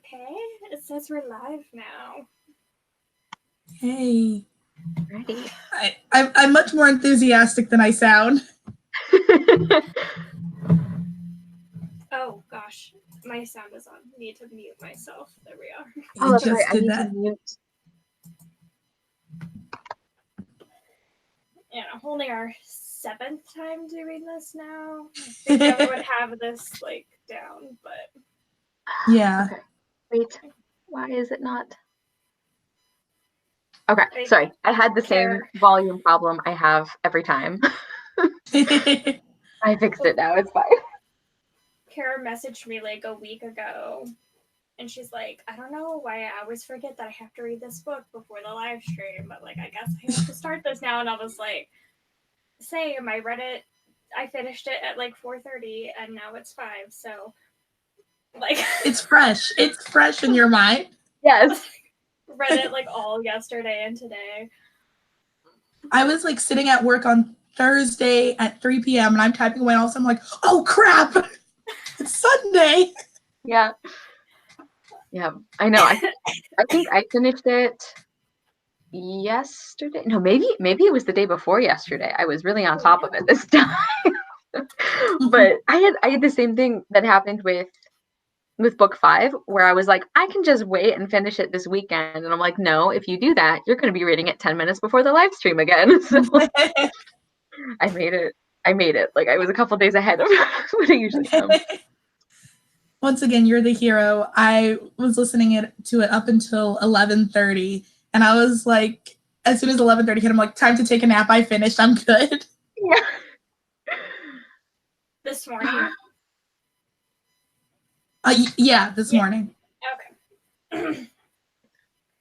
Okay, it says we're live now. Hey. Ready. I'm much more enthusiastic than I sound. Oh gosh, my sound is on. I need to mute myself. There we are. Oh, that's just right. I did need that. to mute. Yeah, holding our 7th time doing this now. I think I would have this like down, but Yeah. Okay. Wait. Why is it not? Okay. I Sorry. I had the same care. volume problem I have every time. I fixed it now. It's fine. Kara messaged me like a week ago, and she's like, I don't know why I always forget that I have to read this book before the live stream, but like I guess I have to start this now. And I was like, same. I read it. I finished it at like 4:30, and now it's 5. So, like, It's fresh. It's fresh in your mind. Yes. read it like all yesterday and today. I was like sitting at work on Thursday at 3 p.m. and I'm typing away, and all of a sudden I'm like, oh crap! It's Sunday. Yeah. Yeah. I know. I think I finished it yesterday. No, maybe it was the day before yesterday. I was really on top of it this time. But I had the same thing that happened with book 5, where I was like, I can just wait and finish it this weekend. And I'm like, no, if you do that, you're going to be reading it 10 minutes before the live stream again. So I made it. Like I was a couple days ahead of what I usually am. Once again, you're the hero. I was listening to it up until 11:30, and I was like, as soon as 11:30 hit, I'm like, time to take a nap. I finished. I'm good. Yeah. This morning. This morning. Okay.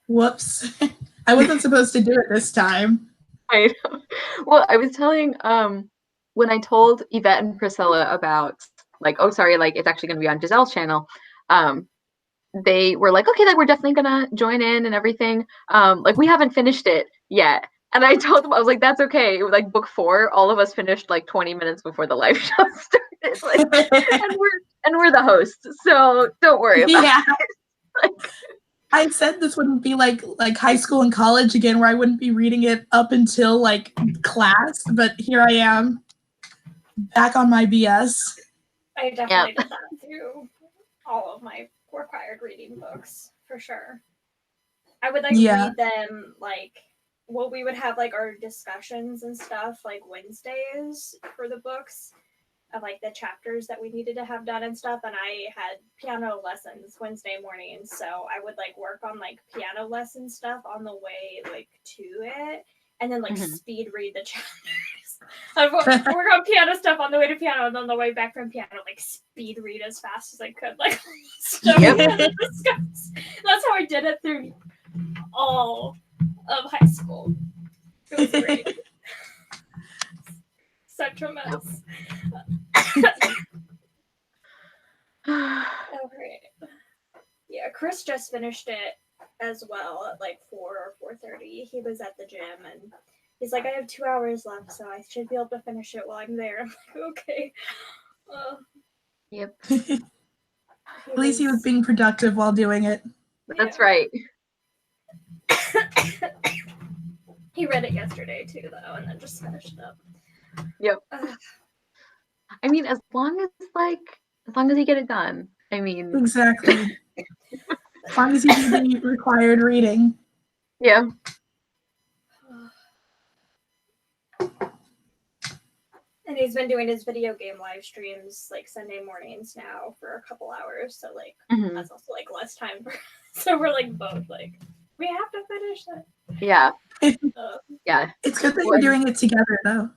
Whoops. I wasn't supposed to do it this time. I know. Well, I was telling when I told Yvette and Priscilla about like, oh sorry, like it's actually gonna be on Giselle's channel, they were like, okay, like we're definitely gonna join in and everything. Like we haven't finished it yet. And I told them, I was like, that's okay. It was like book 4, all of us finished like 20 minutes before the live show started. Like, and we're the hosts, so don't worry about it. Like, I said this wouldn't be like high school and college again, where I wouldn't be reading it up until like class, but here I am, back on my BS. I definitely did that through all of my required reading books, for sure. I would like read them like, well, we would have like our discussions and stuff like Wednesdays for the books of like the chapters that we needed to have done and stuff. And I had piano lessons Wednesday mornings, so I would like work on like piano lesson stuff on the way like to it, and then like speed read the chapters. I'd work on piano stuff on the way to piano, and on the way back from piano, like speed read as fast as I could, like stuff we had to discuss. That's how I did it through all of high school. It was great. Such a mess. Okay. Yeah, Chris just finished it as well at like 4 or 4:30. He was at the gym and he's like, I have 2 hours left, so I should be able to finish it while I'm there. I'm like, okay. Yep. At least he was being productive while doing it. That's right. He read it yesterday too, though, and then just finished it up. Yep. I mean, as long as you get it done. I mean, exactly. As long as you do the required reading. Yeah. And he's been doing his video game live streams like Sunday mornings now for a couple hours, so like that's also like less time for. So we're like both like, we have to finish that. Yeah. Yeah. It's good that you're doing it together, though.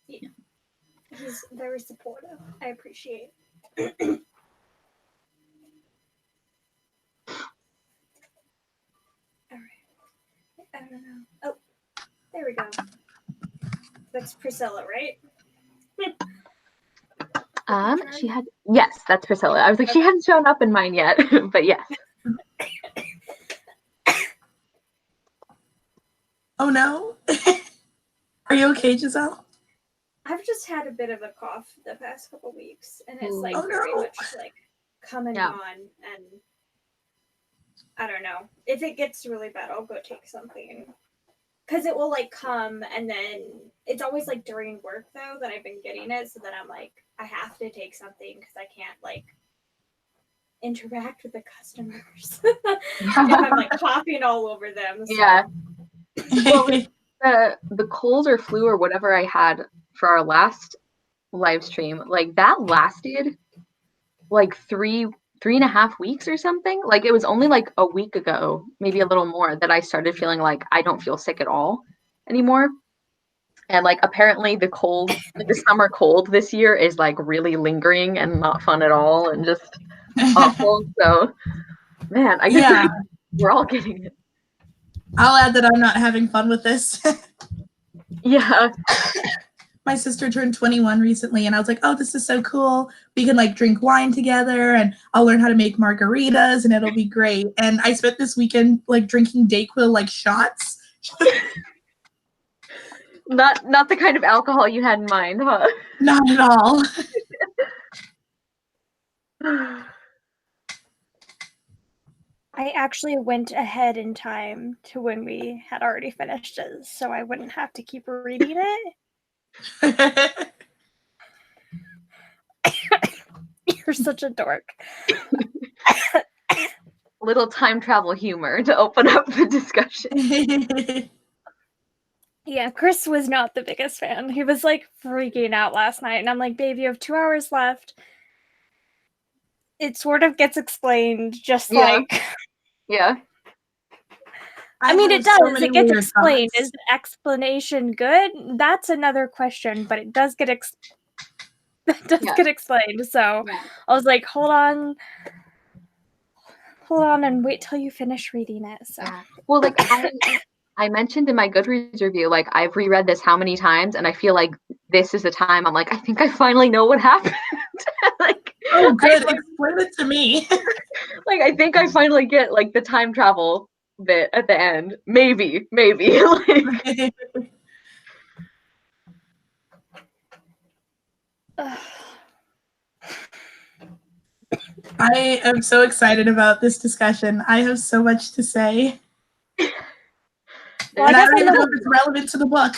Yeah. He's very supportive. I appreciate it. All right. I don't know. Oh, there we go. That's Priscilla, right? She had, yes, that's Priscilla. I was like, she hadn't shown up in mine yet, but yes. Oh no. Are you okay, Giselle? I've just had a bit of a cough the past couple weeks, and it's like Oh, very no. much like come and Yeah. gone, and I don't know. If it gets really bad, I'll go take something. Because it will like come, and then it's always like during work though that I've been getting it, so that I'm like, I have to take something because I can't like interact with the customers if I'm like coughing all over them. So. Yeah. Well, the cold or flu or whatever I had for our last live stream, like that lasted like 3.5 weeks or something. Like it was only like a week ago, maybe a little more, that I started feeling like I don't feel sick at all anymore. And like apparently the cold, like the summer cold this year is like really lingering and not fun at all and just awful. So man, I guess we're all getting it. I'll add that I'm not having fun with this. Yeah. My sister turned 21 recently, and I was like, oh, this is so cool. We can like drink wine together, and I'll learn how to make margaritas, and it'll be great. And I spent this weekend like drinking Dayquil like shots. Not the kind of alcohol you had in mind, huh? Not at all. I actually went ahead in time to when we had already finished it, so I wouldn't have to keep reading it. You're such a dork. Little time travel humor to open up the discussion. Yeah, Chris was not the biggest fan. He was like freaking out last night, and I'm like, babe, you have 2 hours left. It sort of gets explained, just like. Yeah. I mean, it does. It gets explained. Is the explanation good? That's another question, but it does get get explained. So I was like, hold on and wait till you finish reading it. So well, like I mentioned in my Goodreads review, like I've reread this how many times, and I feel like this is the time I'm like, I think I finally know what happened. Like, oh, good. Explain it to me. Like, I think I finally get like the time travel bit at the end. Maybe. Like, I am so excited about this discussion. I have so much to say. Well, I don't even know if it's relevant to the book.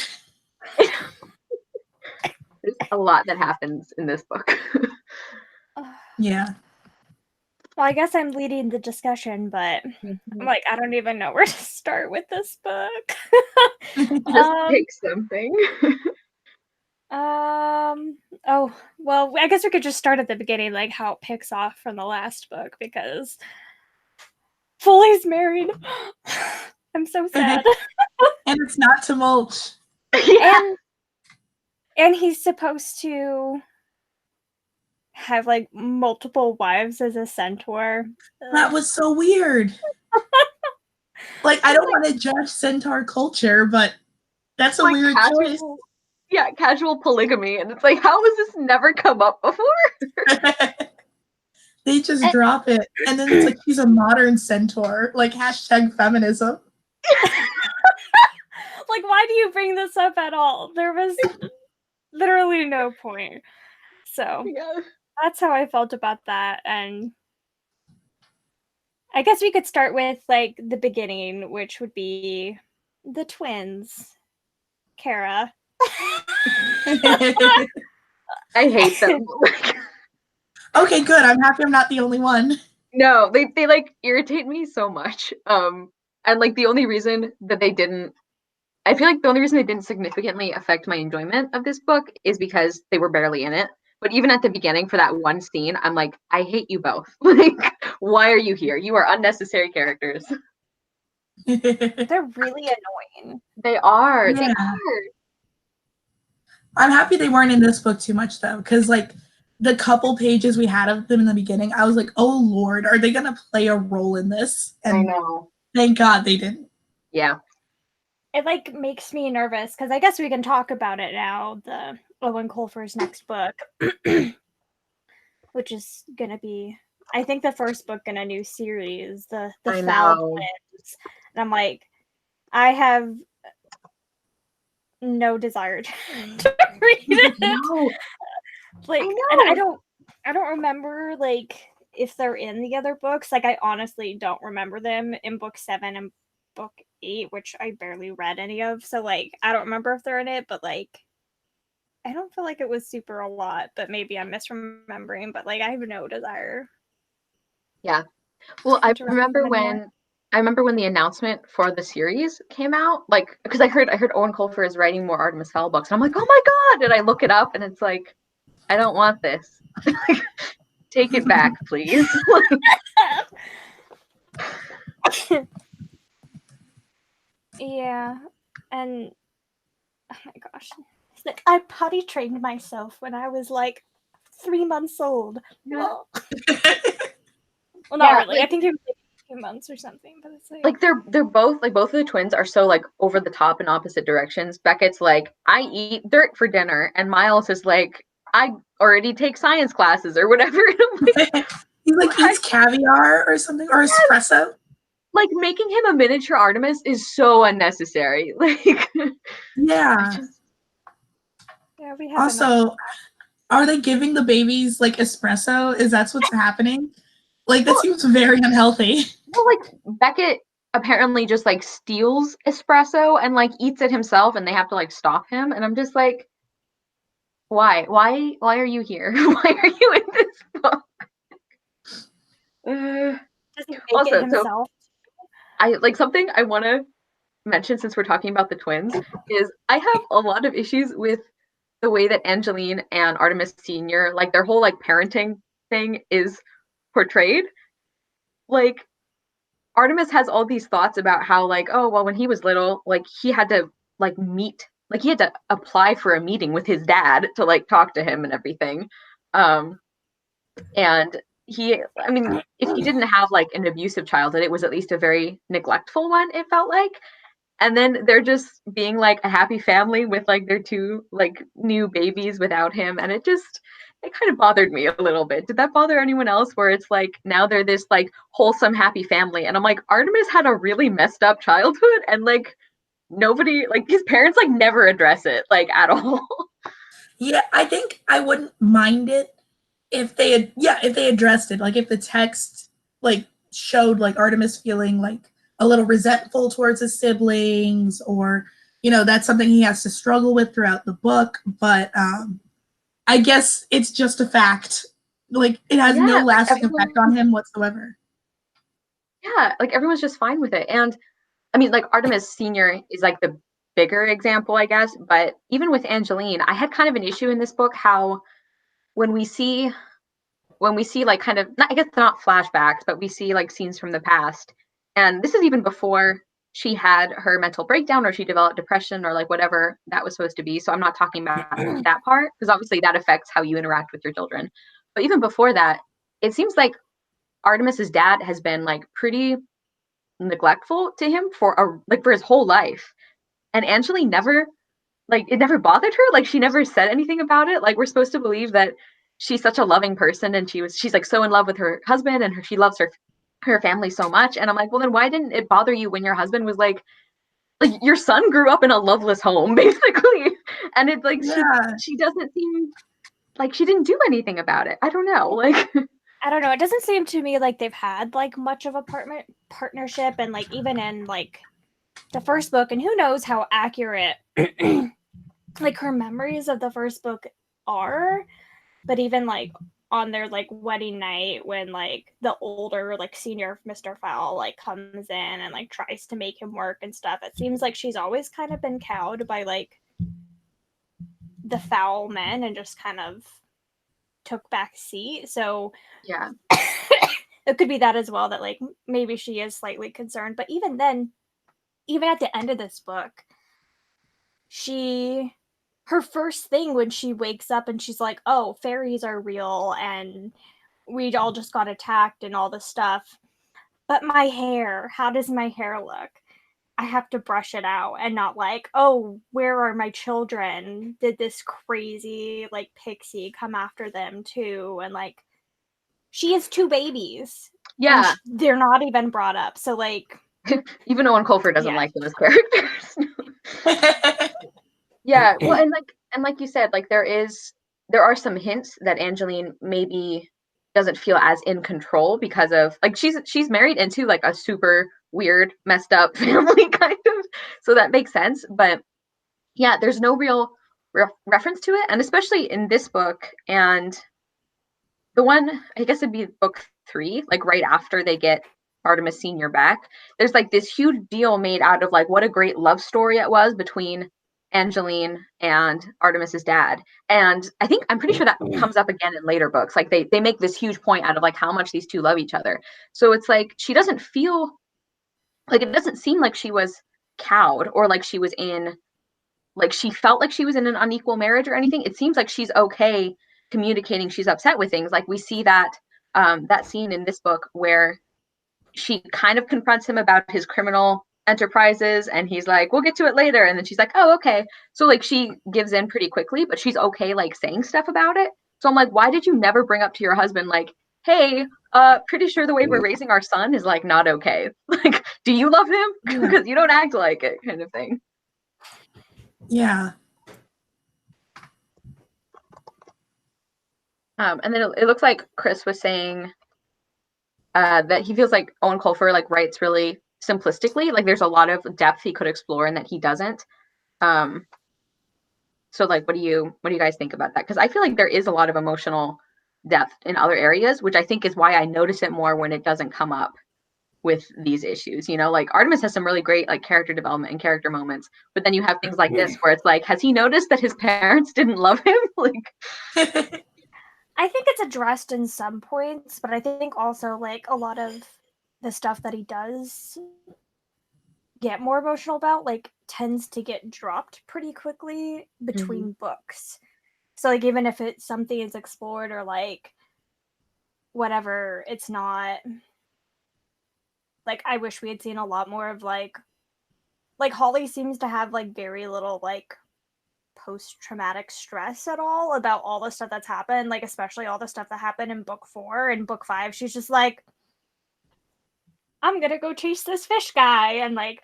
There's a lot that happens in this book. Yeah. Well, I guess I'm leading the discussion, but I'm like, I don't even know where to start with this book. Just pick something. Oh, well, I guess we could just start at the beginning, like how it picks off from the last book, because Foley's married. I'm so sad. And it's not to mulch. And he's supposed to have like multiple wives as a centaur. That was so weird. Like, I don't want to judge centaur culture, but that's a weird choice. Yeah, casual polygamy. And it's like, how has this never come up before? They just drop it. And then it's like, she's a modern centaur. Like, #feminism. Like, why do you bring this up at all? There was literally no point. So that's how I felt about that. And I guess we could start with like the beginning, which would be the twins, Kara. I hate them. Okay, good. I'm happy I'm not the only one. No, they like irritate me so much. And like the only reason that they didn't, I feel like the only reason they didn't significantly affect my enjoyment of this book is because they were barely in it. But even at the beginning for that one scene, I'm like, I hate you both. Like, why are you here? You are unnecessary characters. They're really annoying. They are. Yeah. They are. I'm happy they weren't in this book too much though, because like the couple pages we had of them in the beginning, I was like, oh Lord, are they gonna play a role in this? And I know. Thank God they didn't. Yeah. It like makes me nervous because I guess we can talk about it now. The Owen Colfer's next book, which is gonna be, I think, the first book in a new series, the Fowl Twins. And I'm like, I have no desire to read it. No. Like, and I don't remember like if they're in the other books. Like, I honestly don't remember them in book 7 and book 8, which I barely read any of. So like, I don't remember if they're in it, but like, I don't feel like it was super a lot. But maybe I'm misremembering. But like, I have no desire. Yeah. Well, I to remember when the announcement for the series came out, like, because I heard Owen Colfer is writing more Artemis Fowl books, and I'm like, oh my god! And I look it up, and it's like, I don't want this. Take it back, please. Yeah, and oh my gosh, it's like I potty trained myself when I was like 3 months old. Yeah. Well, not Yeah, really. like, I think it was like 2 months or something. But it's like they're both like both of the twins are so like over the top in opposite directions. Beckett's like, I eat dirt for dinner, and Miles is like, I already take science classes or whatever. He like eats caviar or something, or espresso. Like, making him a miniature Artemis is so unnecessary. Like, yeah. Yeah, we have also, are they giving the babies like espresso? Is that what's happening? Like, that seems very unhealthy. Well, like, Beckett apparently just like steals espresso and like eats it himself, and they have to like stop him. And I'm just like, why are you here? Why are you in this book? Does he make Also, it himself? So I like something I want to mention since we're talking about the twins is I have a lot of issues with the way that Angeline and Artemis Sr., like their whole like parenting thing is portrayed. Like, Artemis has all these thoughts about how like, oh, well, when he was little, like he had to like meet, like he had to apply for a meeting with his dad to like talk to him and everything. And I mean, if he didn't have like an abusive childhood, it was at least a very neglectful one, it felt like. And then they're just being like a happy family with like their 2 like new babies without him. And it kind of bothered me a little bit. Did that bother anyone else, where it's like now they're this like wholesome, happy family? And I'm like, Artemis had a really messed up childhood, and like nobody, like his parents like never address it like at all. Yeah, I think I wouldn't mind it if they addressed it. Like, if the text like showed like Artemis feeling like a little resentful towards his siblings, or that's something he has to struggle with throughout the book. But I guess it's just a fact. Like, it has no lasting effect on him whatsoever. Yeah, like everyone's just fine with it. And I mean, like, Artemis Sr. is like the bigger example, I guess. But even with Angeline, I had kind of an issue in this book how when we see like kind of, I guess not flashbacks, but we see like scenes from the past. And this is even before she had her mental breakdown or she developed depression or like whatever that was supposed to be. So I'm not talking about that part, because obviously that affects how you interact with your children. But even before that, it seems like Artemis's dad has been like pretty neglectful to him for his whole life. And Angeline never, like, it never bothered her. Like, she never said anything about it. Like, we're supposed to believe that she's such a loving person, and she's like so in love with her husband, and she loves her family so much. And I'm like, well, then why didn't it bother you when your husband was like your son grew up in a loveless home, basically? And it's like, she doesn't seem like she didn't do anything about it. I don't know. Like, I don't know. It doesn't seem to me like they've had like much of a partnership, and like even in like the first book, and who knows how accurate like her memories of the first book are, but even like on their like wedding night, when like the older like senior Mr. Fowl like comes in and like tries to make him work and stuff, it seems like she's always kind of been cowed by like the Fowl men and just kind of took back seat. So yeah, it could be that as well, that like maybe she is slightly concerned. But even then, even at the end of this book, her first thing when she wakes up and she's like, oh, fairies are real and we all just got attacked and all this stuff, but my hair, how does my hair look? I have to brush it out, and not like, oh, where are my children? Did this crazy like pixie come after them too? And like, she has 2 babies. Yeah. They're not even brought up. So like, even Owen Colfer doesn't like them as characters. Yeah. Well, and like And like you said, like there are some hints that Angeline maybe doesn't feel as in control because of like she's married into like a super weird, messed up family kind of. So that makes sense. But yeah, there's no real reference to it. And especially in this book and the one, I guess it'd be book 3, like right after they get Artemis Senior back, there's like this huge deal made out of like what a great love story it was between Angeline and Artemis's dad. And I'm pretty sure that comes up again in later books. Like they make this huge point out of like how much these two love each other. So it's like she doesn't feel like, it doesn't seem like she was cowed or like she was in like she felt like she was in an unequal marriage or anything. It seems like she's okay communicating she's upset with things. Like we see that that scene in this book where she kind of confronts him about his criminal enterprises and he's like, we'll get to it later, and then she's like, oh, okay. So like she gives in pretty quickly, but she's okay like saying stuff about it. So I'm like, why did you never bring up to your husband like, hey, pretty sure the way we're raising our son is like not okay. Like, do you love him? Because you don't act like it, kind of thing. Yeah. And then it looks like Chris was saying that he feels like Owen Colfer like writes really simplistically. Like there's a lot of depth he could explore and that he doesn't. So like, what do you guys think about that? Because I feel like there is a lot of emotional depth in other areas, which I think is why I notice it more when it doesn't come up with these issues. You know, like Artemis has some really great like character development and character moments, but then you have things like this where it's like, has he noticed that his parents didn't love him? Like I think it's addressed in some points, but I think also like a lot of the stuff that he does get more emotional about like tends to get dropped pretty quickly between books. So like even if it's something is explored or like whatever, it's not like I wish we had seen a lot more of like Holly seems to have like very little like post-traumatic stress at all about all the stuff that's happened, like especially all the stuff that happened in book 4 and book 5. She's just like, I'm gonna go chase this fish guy and like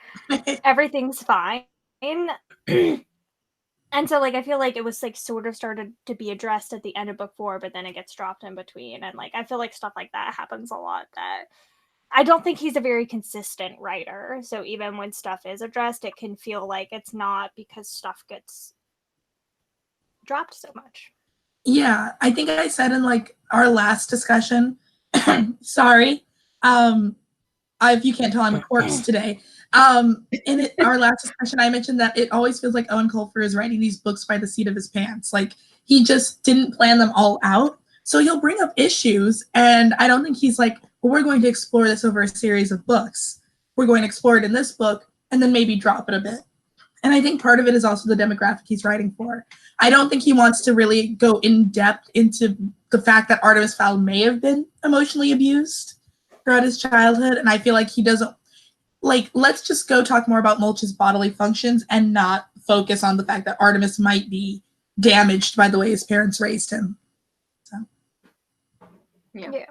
everything's fine. And so like I feel like it was like sort of started to be addressed at the end of book 4, but then it gets dropped in between, and like I feel like stuff like that happens a lot. That I don't think he's a very consistent writer, so even when stuff is addressed, it can feel like it's not because stuff gets dropped so much. Yeah, I think I said in like our last discussion, sorry, if you can't tell, I'm a corpse today. In our last discussion, I mentioned that it always feels like Owen Colfer is writing these books by the seat of his pants. Like he just didn't plan them all out. So he'll bring up issues, and I don't think he's like, well, we're going to explore this over a series of books. We're going to explore it in this book, and then maybe drop it a bit. And I think part of it is also the demographic he's writing for. I don't think he wants to really go in depth into the fact that Artemis Fowl may have been emotionally abused throughout his childhood. And I feel like he doesn't, like, let's just go talk more about Mulch's bodily functions and not focus on the fact that Artemis might be damaged by the way his parents raised him. So. Yeah.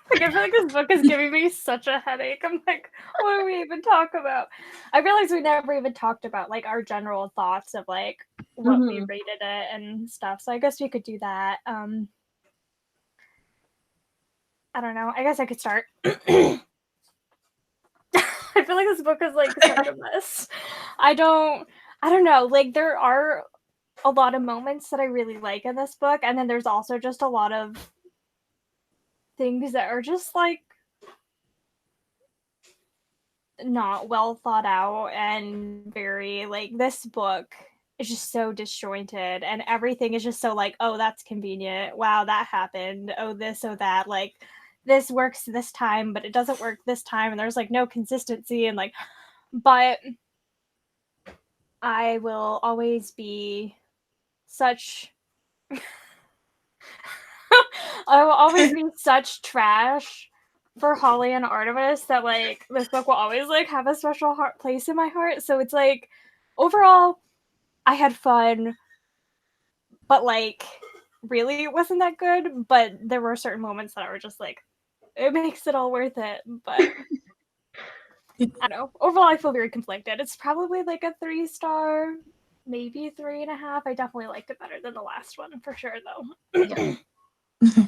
Like I feel like this book is giving me such a headache. I'm like, what do we even talk about? I realize we never even talked about like our general thoughts of like what we rated it and stuff. So I guess we could do that. I don't know. I guess I could start. I feel like this book is like such a mess. I don't know. Like there are a lot of moments that I really like in this book, and then there's also just a lot of things that are just like not well thought out and very like this book is just so disjointed and everything is just so like, oh, that's convenient, wow, that happened, oh this, oh that, like this works this time but it doesn't work this time, and there's like no consistency, and like, but I will always be such I will always be such trash for Holly and Artemis that like this book will always like have a special place in my heart. So it's like overall I had fun, but like really it wasn't that good, but there were certain moments that were just like it makes it all worth it. But I don't know. Overall, I feel very conflicted. It's probably like a 3-star, maybe 3.5. I definitely liked it better than the last one for sure, though. Yeah.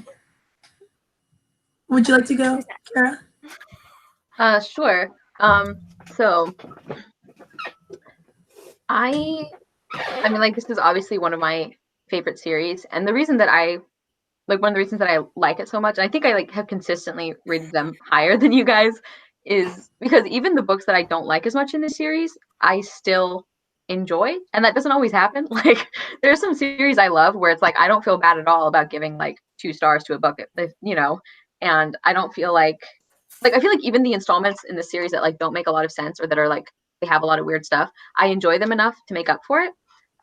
Would you like to go, Kara? Sure. So I mean, like, this is obviously one of my favorite series, and the reason that one of the reasons that I like it so much, and I think I like have consistently rated them higher than you guys, is because even the books that I don't like as much in this series, I still enjoy, and that doesn't always happen. Like, there's some series I love where it's like I don't feel bad at all about giving like 2 stars to a book, you know, and I don't feel like I feel like even the installments in the series that like don't make a lot of sense or that are like they have a lot of weird stuff, I enjoy them enough to make up for it.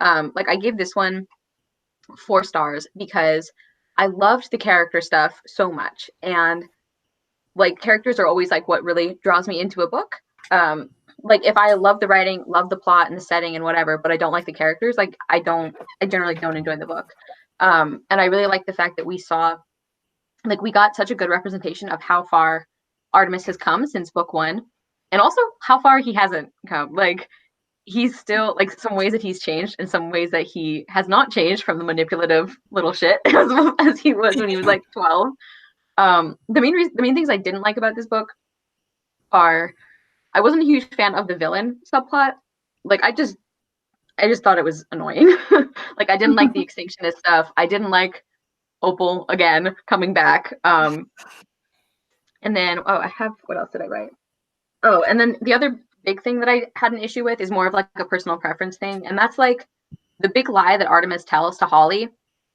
Like I gave this one 4 stars because I loved the character stuff so much, and like characters are always like what really draws me into a book. Like if I love the writing, love the plot and the setting and whatever, but I don't like the characters, like I generally don't enjoy the book. And I really like the fact that we got such a good representation of how far Artemis has come since book 1, and also how far he hasn't come. Like he's still like some ways that he's changed and some ways that he has not changed from the manipulative little shit as he was when he was like 12. The main things I didn't like about this book are I wasn't a huge fan of the villain subplot. Like I just thought it was annoying. Like I didn't like the extinctionist stuff. I didn't like Opal again coming back. And then what else did I write? Oh, and then the other big thing that I had an issue with is more of like a personal preference thing, and that's like the big lie that Artemis tells to Holly.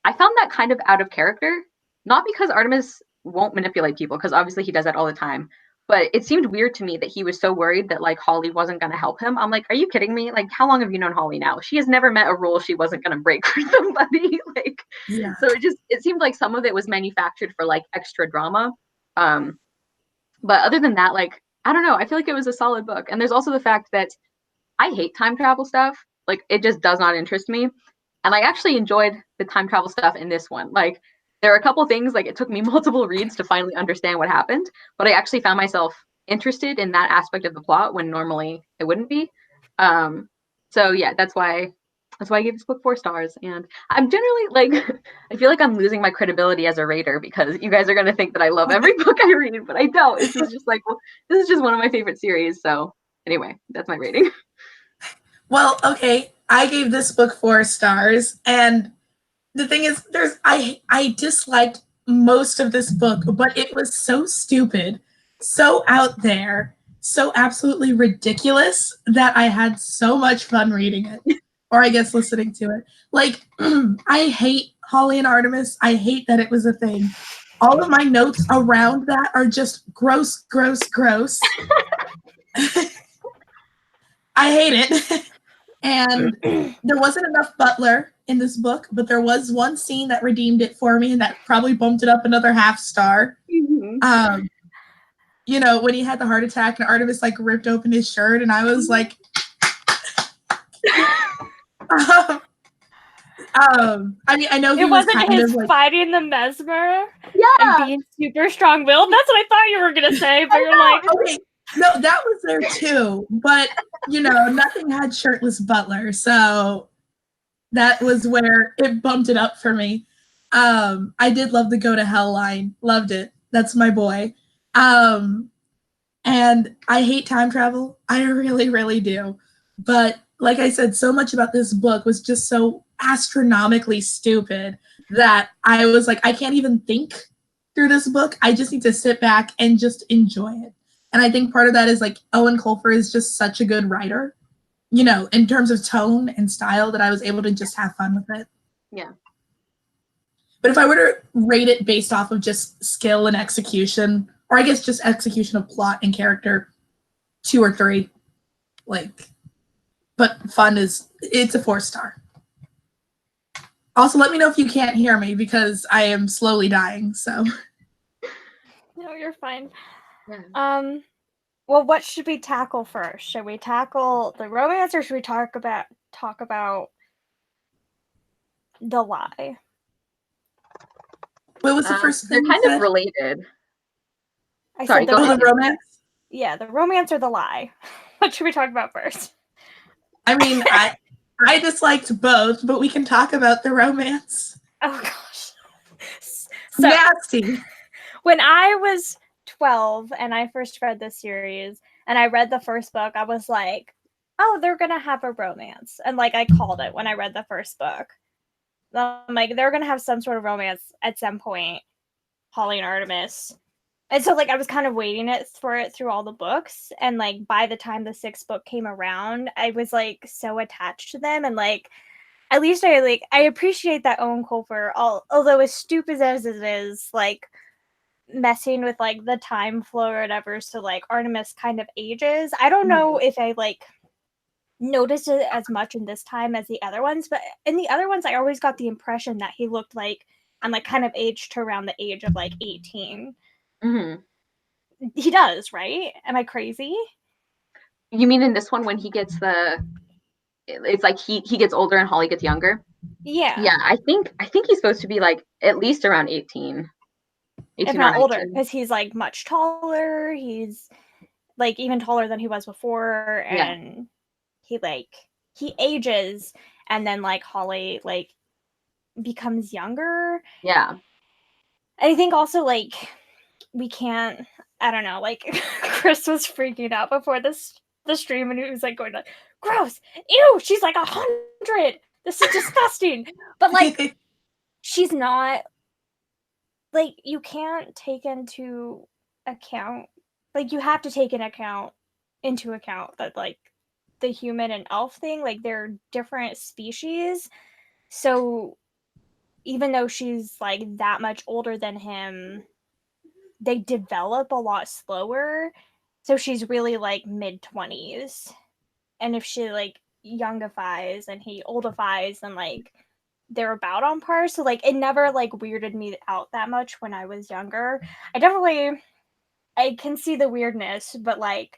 I found that kind of out of character, not because Artemis won't manipulate people, because obviously he does that all the time, but it seemed weird to me that he was so worried that like Holly wasn't going to help him. I'm like, are you kidding me? Like, how long have you known Holly now? She has never met a rule she wasn't going to break for somebody. Like, yeah. So it seemed like some of it was manufactured for like extra drama. But other than that, like, I don't know. I feel like it was a solid book. And there's also the fact that I hate time travel stuff. Like, it just does not interest me. And I actually enjoyed the time travel stuff in this one. Like, there are a couple things, like, it took me multiple reads to finally understand what happened. But I actually found myself interested in that aspect of the plot when normally it wouldn't be. So, yeah, that's why I gave this book 4 stars. And I'm generally, like, I feel like I'm losing my credibility as a rater because you guys are going to think that I love every book I read, but I don't. This is just like, well, this is just one of my favorite series. So anyway, that's my rating. Well, okay. I gave this book 4 stars. And the thing is, I disliked most of this book, but it was so stupid, so out there, so absolutely ridiculous that I had so much fun reading it. Or I guess listening to it. Like, I hate Holly and Artemis. I hate that it was a thing. All of my notes around that are just gross, gross, gross. I hate it. And there wasn't enough Butler in this book, but there was one scene that redeemed it for me, and that probably bumped it up another half star. Mm-hmm. You know, when he had the heart attack and Artemis like ripped open his shirt, and I was like, I mean, I know he wasn't kind his of like fighting the mesmer, and being super strong-willed. That's what I thought you were gonna say, but you're like, okay, no, that was there too. But you know, nothing had shirtless Butler, so that was where it bumped it up for me. I did love the "Go to Hell" line. Loved it. That's my boy. And I hate time travel. I really, really do. But like I said, so much about this book was just so astronomically stupid that I was like, I can't even think through this book. I just need to sit back and just enjoy it. And I think part of that is like Owen Colfer is just such a good writer, you know, in terms of tone and style, that I was able to just have fun with it. Yeah. But if I were to rate it based off of just skill and execution, or I guess just execution of plot and character, 2 or 3, like, but fun it's a 4 star. Also, let me know if you can't hear me because I am slowly dying, so. No, you're fine. Yeah. Well, what should we tackle first? Should we tackle the romance, or should we talk about the lie? What was the first thing? They're kind of related. Sorry, go ahead. The romance? Yeah, the romance or the lie? What should we talk about first? I mean, I disliked both, but we can talk about the romance. Oh gosh. So Nasty. when I was 12 and I first read this series and I read the first book, I was like, oh, they're gonna have a romance. And like I called it when I read the first book. I'm like, they're gonna have some sort of romance at some point, Holly and Artemis. And so like I was kind of waiting for it through all the books. And like by the time the sixth book came around, I was like so attached to them. And like at least I appreciate that Owen Colfer, although as stupid as it is, like messing with like the time flow or whatever, so like Artemis kind of ages. I don't know if I like noticed it as much in this time as the other ones, but in the other ones I always got the impression that he looked like I'm like kind of aged to around the age of like 18. He does, right? Am I crazy? You mean in this one when he gets it's like he gets older and Holly gets younger? Yeah. I think he's supposed to be like at least around 18 if not older, because he's like much taller. He's like even taller than he was before, and he ages, and then like Holly like becomes younger. Yeah. And I think also like we can't. I don't know. Like Chris was freaking out before the stream, and he was like going like, "Gross, ew, she's like 100. This is disgusting." But like, she's not. Like you can't take into account. Like you have to take into account that like the human and elf thing, like they're different species. So even though she's like that much older than him, they develop a lot slower. So she's really like mid-20s. And if she like youngifies and he oldifies, then like they're about on par. So like it never like weirded me out that much when I was younger. I can see the weirdness, but like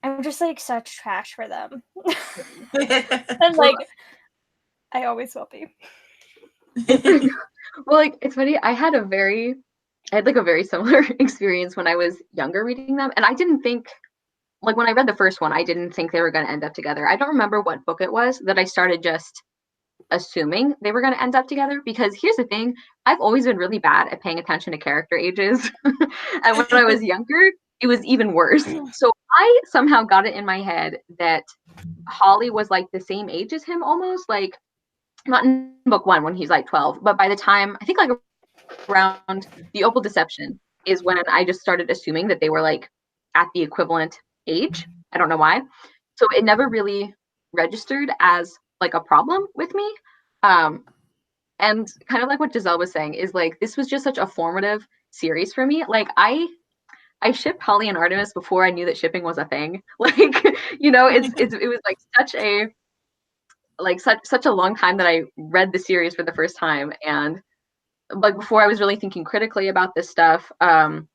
I'm just like such trash for them. And like I always will be. Well, like it's funny. I had like a very similar experience when I was younger reading them, and I didn't think like when I read the first one, I didn't think they were going to end up together. I don't remember what book it was that I started just assuming they were going to end up together, because here's the thing, I've always been really bad at paying attention to character ages. And when I was younger, it was even worse. So I somehow got it in my head that Holly was like the same age as him, almost like not in book one when he's like 12, but by the time I think like around the Opal Deception is when I just started assuming that they were like at the equivalent age. I don't know why. So it never really registered as like a problem with me. And kind of like what Giselle was saying is like this was just such a formative series for me. Like I shipped Holly and Artemis before I knew that shipping was a thing. Like, you know, it was like such a long time that I read the series for the first time, and like before I was really thinking critically about this stuff. And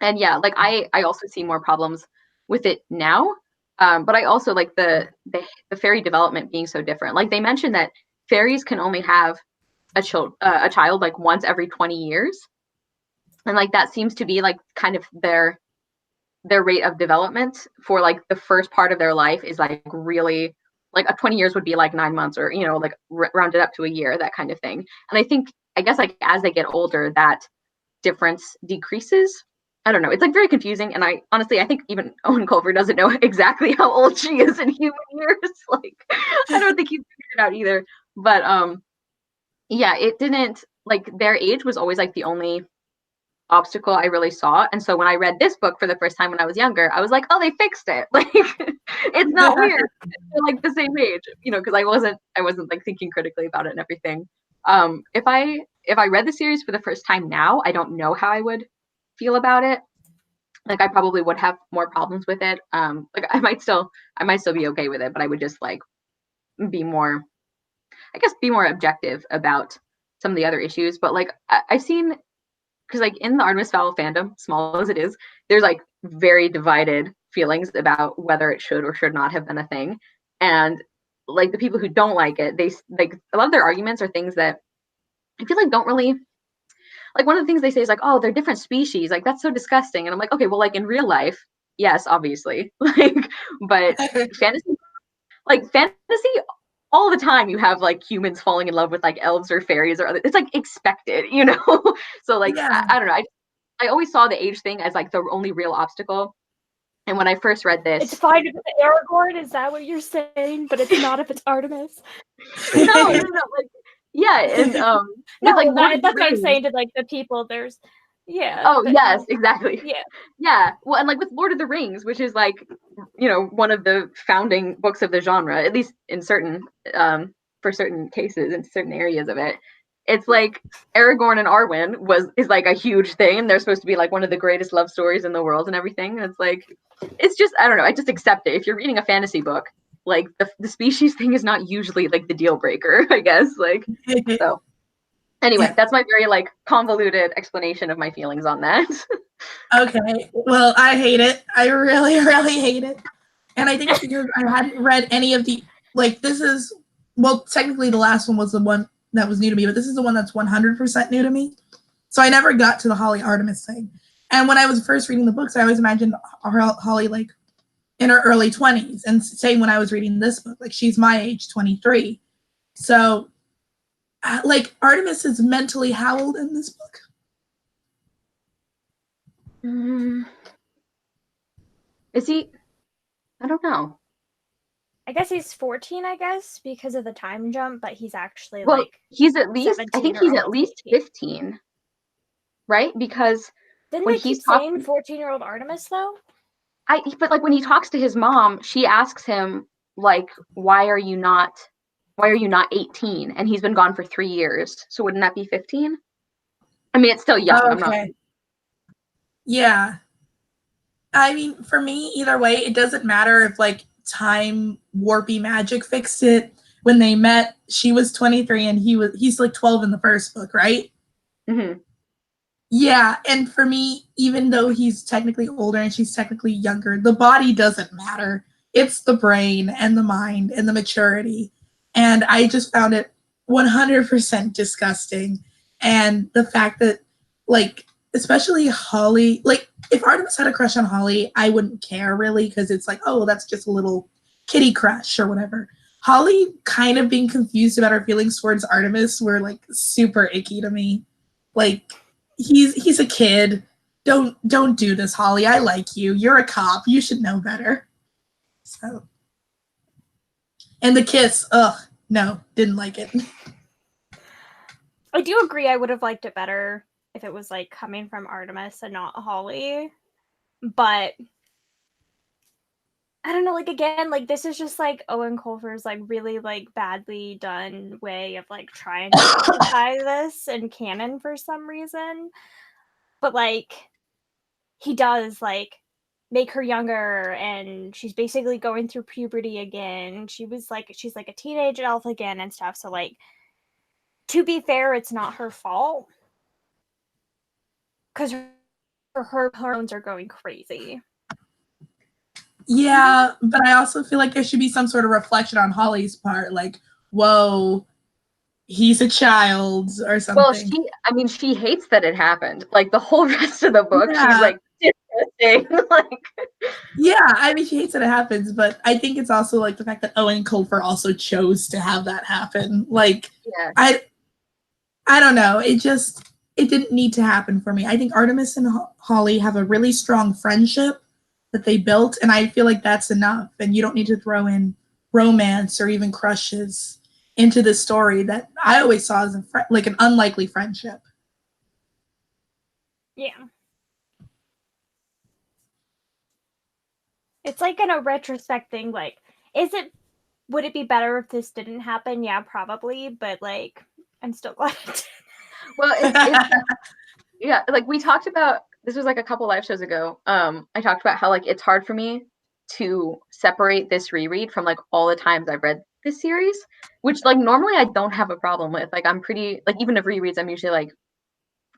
yeah, like I also see more problems with it now. But I also like the fairy development being so different. Like they mentioned that fairies can only have a child like once every 20 years. And like that seems to be like kind of their rate of development for like the first part of their life is like really like a 20 years would be like 9 months, or you know, like rounded up to a year, that kind of thing. And I guess like as they get older, that difference decreases. I don't know. It's like very confusing. And I think even Owen Colfer doesn't know exactly how old she is in human years. Like, I don't think he figured it out either. But yeah, it didn't like their age was always like the only obstacle I really saw. And so when I read this book for the first time when I was younger, I was like, oh, they fixed it. Like, it's not weird. They're like the same age, you know, because I wasn't like thinking critically about it and everything. If I read the series for the first time now, I don't know how I would feel about it. Like I probably would have more problems with it. Like I might still be okay with it, but I would just like be more objective about some of the other issues. But like I've seen, because like in the Artemis Fowl fandom, small as it is, there's like very divided feelings about whether it should or should not have been a thing. And like the people who don't like it, they like a lot of their arguments are things that I feel like don't really like. One of the things they say is like, oh, they're different species, like that's so disgusting. And I'm like, okay, well, like in real life, yes, obviously. Like, but fantasy, like fantasy, all the time you have like humans falling in love with like elves or fairies or other, it's like expected, you know? So like, Yeah. I don't know. I always saw the age thing as like the only real obstacle. And when I first read this, it's fine if it's Aragorn. Is that what you're saying? But it's not if it's Artemis. no, like, yeah, and No, with like Lord of the that's what I'm Rings. saying to like the people. There's, yeah. Oh but yes, no. exactly. Yeah. Yeah, well, and like with Lord of the Rings, which is like, you know, one of the founding books of the genre, at least in certain, for certain cases in certain areas of it. It's like Aragorn and Arwen is like a huge thing, and they're supposed to be like one of the greatest love stories in the world and everything. And it's like, it's just, I don't know, I just accept it. If you're reading a fantasy book, like the species thing is not usually like the deal breaker, I guess. Like, so anyway, Yeah. that's my very like convoluted explanation of my feelings on that. Okay. Well, I hate it. I really, really hate it. And I think it's because I hadn't read any of the, like, this is, well, technically the last one was the one that was new to me, but this is the one that's 100% new to me. So I never got to the Holly Artemis thing. And when I was first reading the books, I always imagined Holly like in her early 20s. And same when I was reading this book, like she's my age, 23. So like Artemis is mentally how old in this book? Is he? I don't know. I guess he's 14, I guess, because of the time jump, but he's actually Well, like he's at least, I 17 think or he's at almost least 18. 15, right? Because Didn't when they keep he's saying talking, 14-year-old Artemis though? but like when he talks to his mom, she asks him like, why are you not 18? And he's been gone for 3 years. So wouldn't that be 15? I mean, it's still young. Oh, I'm not. okay. Yeah. I mean, for me, either way, it doesn't matter if like time warpy magic fixed it. When they met, she was 23 and he's like 12 in the first book, right? Mm-hmm. Yeah, and for me, even though he's technically older and she's technically younger, the body doesn't matter. It's the brain and the mind and the maturity. And I just found it 100% disgusting. And the fact that, like, especially Holly, like, if Artemis had a crush on Holly, I wouldn't care really because it's like, oh, that's just a little kitty crush or whatever. Holly kind of being confused about her feelings towards Artemis were like super icky to me. Like, he's a kid. Don't do this, Holly. I like you. You're a cop. You should know better. So, and the kiss, ugh, no, didn't like it. I do agree I would have liked it better if it was like coming from Artemis and not Holly. But I don't know, like again, like this is just like Owen Colfer's like really like badly done way of like trying to justify this in canon for some reason. But like he does like make her younger and she's basically going through puberty again. She's like a teenage elf again and stuff. So like to be fair, it's not her fault. Because her hormones are going crazy. Yeah, but I also feel like there should be some sort of reflection on Holly's part, like, whoa, he's a child or something. Well, she hates that it happened. Like the whole rest of the book, Yeah. she's like, disgusting. Like, yeah, I mean, she hates that it happens, but I think it's also like the fact that Owen Colfer also chose to have that happen. Like, yeah. I don't know. It didn't need to happen for me. I think Artemis and Holly have a really strong friendship that they built, and I feel like that's enough. And you don't need to throw in romance or even crushes into the story that I always saw as like an unlikely friendship. Yeah. It's like in a retrospect thing, like, would it be better if this didn't happen? Yeah, probably, but like, I'm still glad it did. Well, it's yeah, like we talked about, this was like a couple live shows ago. I talked about how like it's hard for me to separate this reread from like all the times I've read this series, which like normally I don't have a problem with. Like I'm pretty, like even of rereads, I'm usually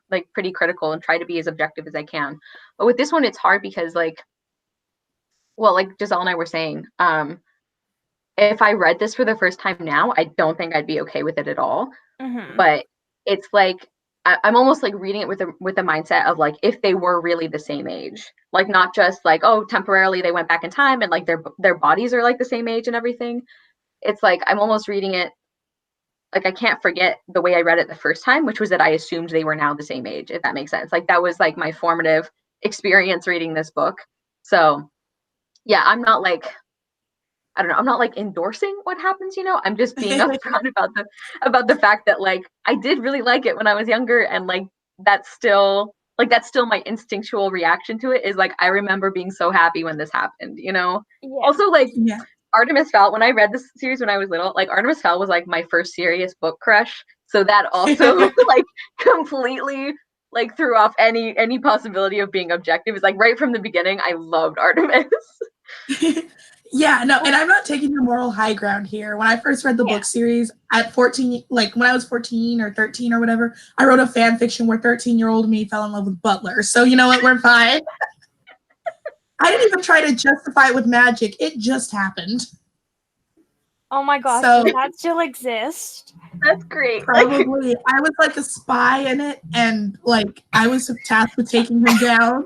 like pretty critical and try to be as objective as I can. But with this one, it's hard because like, well, like Giselle and I were saying, if I read this for the first time now, I don't think I'd be okay with it at all. Mm-hmm. But it's like I'm almost like reading it with the mindset of like if they were really the same age, like not just like, oh, temporarily they went back in time and like their bodies are like the same age and everything. It's like I'm almost reading it like I can't forget the way I read it the first time, which was that I assumed they were now the same age, if that makes sense. Like that was like my formative experience reading this book. So yeah, I'm not like, I don't know, I'm not like endorsing what happens, you know. I'm just being upfront about the fact that like I did really like it when I was younger, and like that's still my instinctual reaction to it is like I remember being so happy when this happened, you know. Yeah. Also like Yeah. Artemis Fowl, when I read this series when I was little, like Artemis Fowl was like my first serious book crush. So that also like completely like threw off any possibility of being objective. It's like right from the beginning, I loved Artemis. Yeah, no, and I'm not taking the moral high ground here. When I first read the book series at 14, like when I was 14 or 13 or whatever, I wrote a fan fiction where 13-year-old me fell in love with Butler. So you know what, we're fine. I didn't even try to justify it with magic. It just happened. Oh my gosh, So, does that still exist? That's great. Probably. I was like a spy in it, and like I was tasked with taking him down.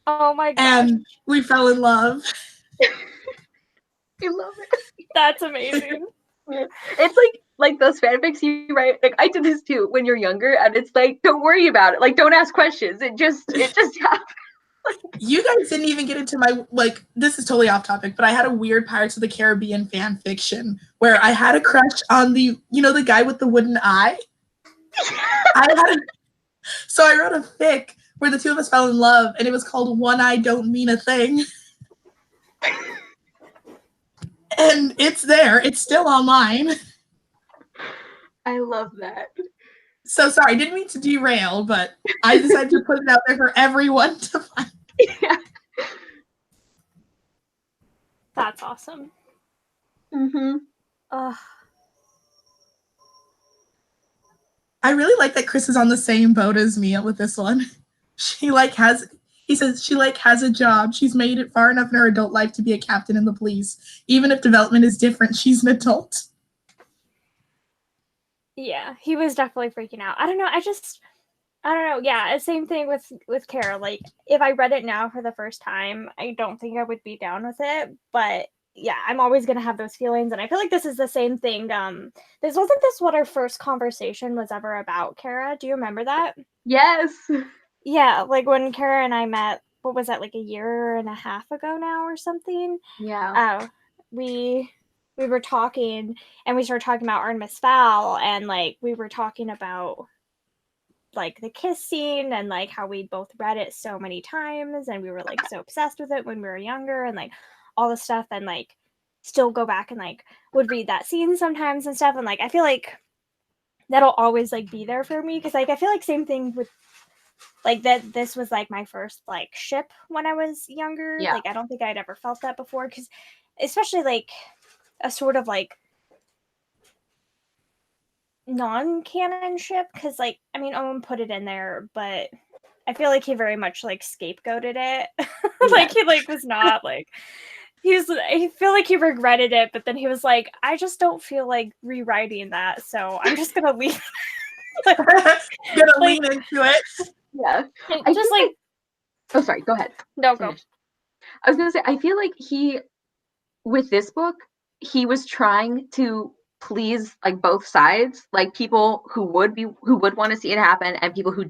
Oh my gosh. And we fell in love. I love it. That's amazing. It's like those fanfics you write. Like I did this too when you're younger, and it's like, don't worry about it. Like don't ask questions. It just happens. You guys didn't even get into my, like, this is totally off topic, but I had a weird Pirates of the Caribbean fan fiction where I had a crush on the, you know, the guy with the wooden eye? So I wrote a fic where the two of us fell in love, and it was called One Eye Don't Mean a Thing. And it's there. It's still online. I love that. So sorry, didn't mean to derail, but I decided to put it out there for everyone to find. Yeah. That's awesome. Mm-hmm. I really like that Chris is on the same boat as me with this one. He says she has a job. She's made it far enough in her adult life to be a captain in the police. Even if development is different, she's an adult. Yeah, he was definitely freaking out. I don't know. Yeah, same thing with Kara. Like, if I read it now for the first time, I don't think I would be down with it. But yeah, I'm always gonna have those feelings, and I feel like this is the same thing. This wasn't what our first conversation was ever about, Kara. Do you remember that? Yes. Yeah, like when Kara and I met. What was that, like a year and a half ago now, or something? Yeah. We were talking, and we started talking about Artemis Fowl, and like we were talking about like the kiss scene and like how we both read it so many times, and we were like so obsessed with it when we were younger, and like all the stuff, and like still go back and like would read that scene sometimes and stuff, and like I feel like that'll always like be there for me, because like I feel like same thing with like that this was like my first like ship when I was younger. Yeah. Like I don't think I'd ever felt that before, because especially like a sort of like non-canon ship, because like I mean Owen put it in there, but I feel like he very much like scapegoated it. Like he like was not like I feel like he regretted it, but then he was like, I just don't feel like rewriting that, so I'm just gonna leave. Gonna lean into it. Yeah. I just like oh sorry, go ahead. No, go. I was gonna say I feel like with this book, he was trying to please like both sides, like people who would want to see it happen, and people who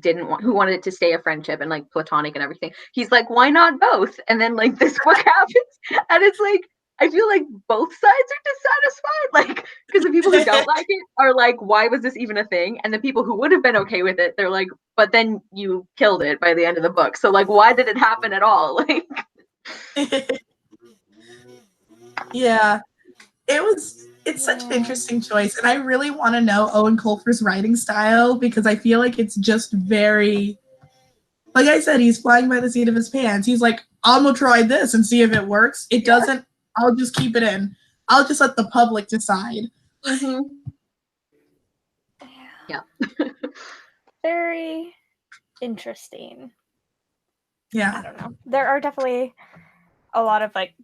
wanted it to stay a friendship and like platonic and everything. He's like, why not both? And then like this book happens, and it's like I feel like both sides are dissatisfied, like because the people who don't like it are like, why was this even a thing? And the people who would have been okay with it, they're like, but then you killed it by the end of the book, so like why did it happen at all? Like yeah, it's such an interesting choice, and I really want to know Owen Colfer's writing style, because I feel like it's just very, like I said, he's flying by the seat of his pants. He's like, I'm gonna try this and see if it works. It doesn't, I'll just keep it in. I'll just let the public decide. Mm-hmm. Yeah. Very interesting. Yeah. I don't know. There are definitely a lot of like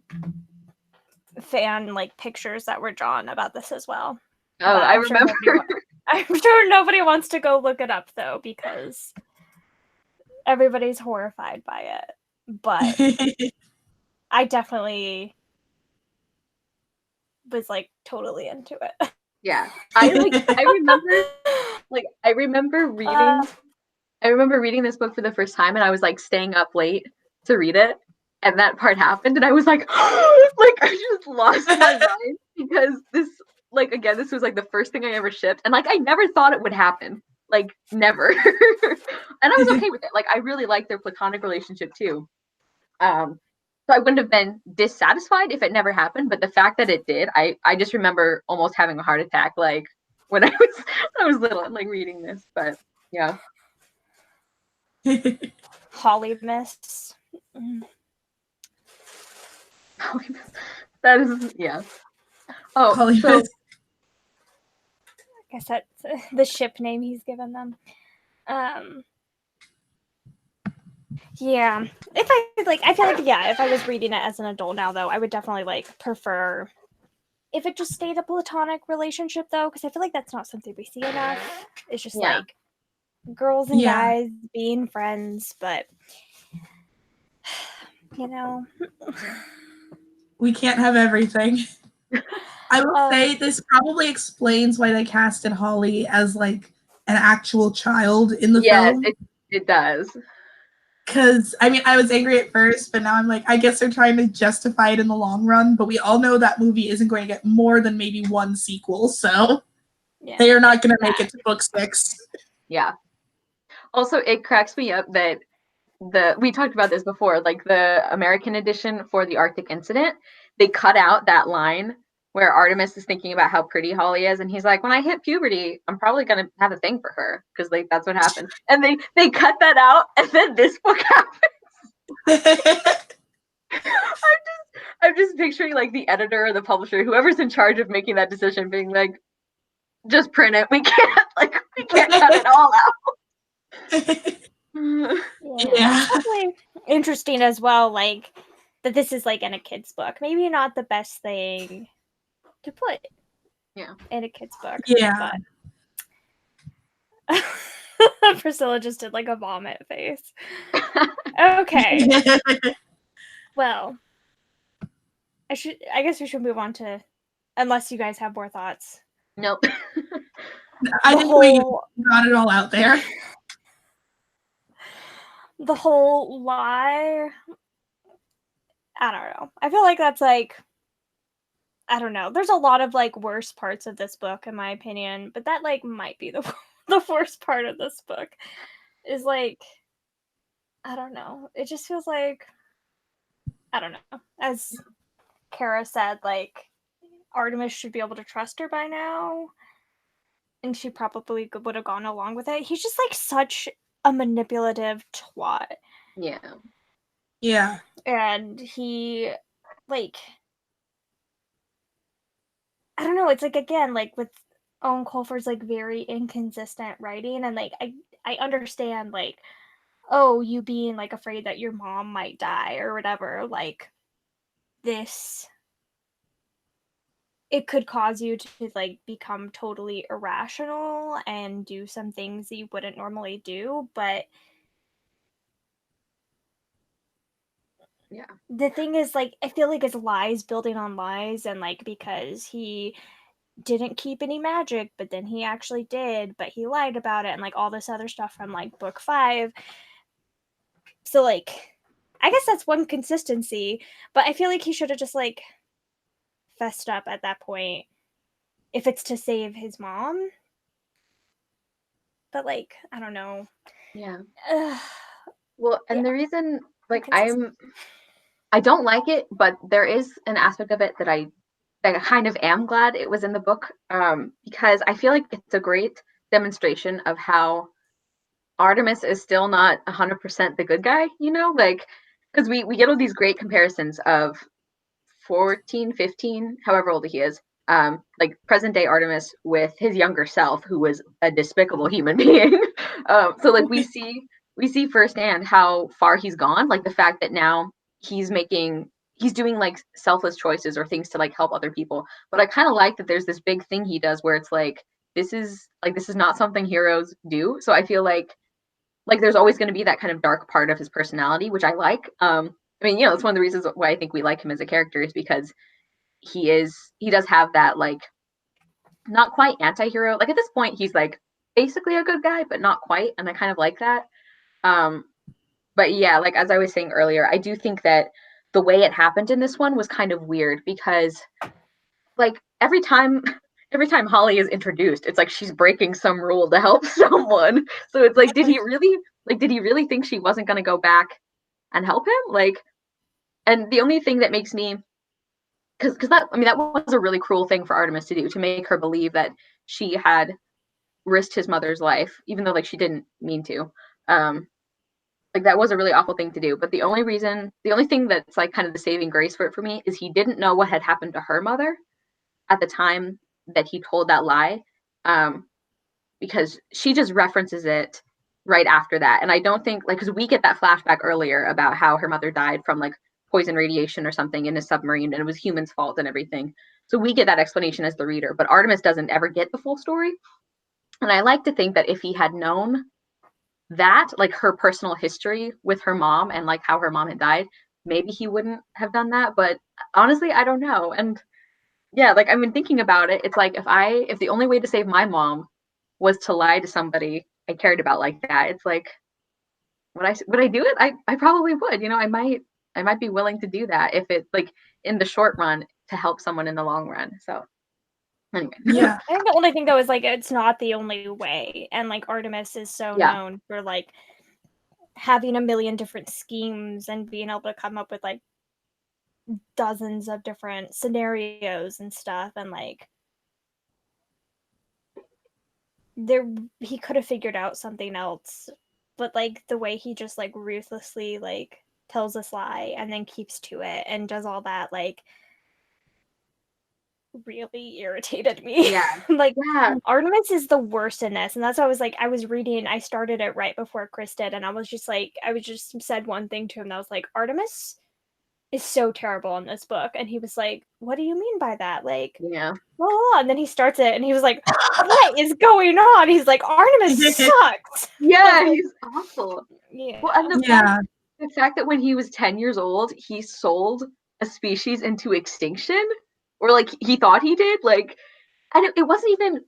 fan like pictures that were drawn about this as well. Oh, I remember. I'm sure nobody wants to go look it up though, because everybody's horrified by it. But I definitely was like totally into it. Yeah. I remember reading this book for the first time, and I was like staying up late to read it, and that part happened, and I was like, like I just lost my mind, because this, like, again, this was like the first thing I ever shipped, and like I never thought it would happen, like never. And I was okay with it. Like I really liked their platonic relationship too. So I wouldn't have been dissatisfied if it never happened, but the fact that it did, I just remember almost having a heart attack, like when I was little and like reading this. But yeah. Holly Mists. That is, yeah. Oh, Holly so Mists. I guess that's the ship name he's given them. Yeah. If I feel like, yeah, if I was reading it as an adult now, though, I would definitely like prefer if it just stayed a platonic relationship, though, because I feel like that's not something we see enough. It's just like girls and guys being friends, but you know, we can't have everything. I will say this probably explains why they casted Holly as like an actual child in the film. Yes, it does. Because, I mean, I was angry at first, but now I'm like, I guess they're trying to justify it in the long run, but we all know that movie isn't going to get more than maybe one sequel, so they are not going to make it to book 6. Yeah. Also, it cracks me up that we talked about this before, like the American edition for the Arctic incident, they cut out that line where Artemis is thinking about how pretty Holly is, and he's like, when I hit puberty, I'm probably gonna have a thing for her, because like that's what happened. And they cut that out, and then this book happens. I'm just picturing like the editor or the publisher, whoever's in charge of making that decision, being like, just print it. We can't cut it all out. Yeah. It's definitely interesting as well, like that this is like in a kid's book. Maybe not the best thing to put in a kid's book. Yeah. But Priscilla just did like a vomit face. Okay. Well, I guess we should move on to, unless you guys have more thoughts. Nope. I think we got it all out there. The whole lie, I don't know. I feel like that's like, I don't know. There's a lot of like worse parts of this book, in my opinion, but that like might be the worst part of this book. Is like, I don't know. It just feels like, I don't know. As Kara said, like Artemis should be able to trust her by now, and she probably would have gone along with it. He's just like such a manipulative twat. Yeah. And he, like, I don't know, it's like, again, like with Owen Colfer's like very inconsistent writing, and like I understand like, oh, you being like afraid that your mom might die or whatever, like this, it could cause you to like become totally irrational and do some things that you wouldn't normally do, but the thing is, like, I feel like it's lies building on lies, and like because he didn't keep any magic, but then he actually did, but he lied about it, and like all this other stuff from like book 5. So like, I guess that's one consistency, but I feel like he should have just like fessed up at that point if it's to save his mom. But like, I don't know. Yeah. Well, and the reason, like, I don't like it, but there is an aspect of it that I kind of am glad it was in the book, because I feel like it's a great demonstration of how Artemis is still not 100% the good guy, you know, like, because we get all these great comparisons of 14, 15, however old he is, like present day Artemis with his younger self, who was a despicable human being. So like we see firsthand how far he's gone, like the fact that now he's doing like selfless choices or things to like help other people. But I kind of like that there's this big thing he does where it's like this is not something heroes do. So I feel like there's always going to be that kind of dark part of his personality, which I like. I mean, it's one of the reasons why I think we like him as a character is because he does have that like not quite anti-hero. Like at this point he's like basically a good guy, but not quite, and I kind of like that. But yeah, like as I was saying earlier, I do think that the way it happened in this one was kind of weird because like every time Holly is introduced, it's like she's breaking some rule to help someone. So it's like, did he really think she wasn't going to go back and help him? Like, and the only thing that makes me, because that was a really cruel thing for Artemis to do, to make her believe that she had risked his mother's life, even though like she didn't mean to. Like that was a really awful thing to do. But the only thing that's like kind of the saving grace for it for me is he didn't know what had happened to her mother at the time that he told that lie, because she just references it right after that. And I don't think like, because we get that flashback earlier about how her mother died from like poison radiation or something in a submarine and it was humans' fault and everything. So we get that explanation as the reader, but Artemis doesn't ever get the full story. And I like to think that if he had known that, like her personal history with her mom and like how her mom had died, maybe he wouldn't have done that. But honestly, I don't know. And yeah, like I've been thinking about it. It's like if the only way to save my mom was to lie to somebody I cared about like that, it's like would I do it? I probably would. I might be willing to do that if it like in the short run to help someone in the long run. So anyway. Yeah. I think the only thing though is like it's not the only way. And like Artemis is so known for like having a million different schemes and being able to come up with like dozens of different scenarios and stuff, and like he could have figured out something else, but like the way he just like ruthlessly like tells this lie and then keeps to it and does all that like really irritated me. Yeah. Like Yeah. Artemis is the worst in this, and that's why I was reading, I started it right before Chris did, and I was just said one thing to him that was like, Artemis is so terrible in this book. And he was like, what do you mean by that? Like, yeah. And then he starts it and he was like, what is going on? He's like, Artemis sucks. Yeah, he's awful. Yeah. Well, and the fact that when he was 10 years old, he sold a species into extinction, or like he thought he did, like, and it wasn't even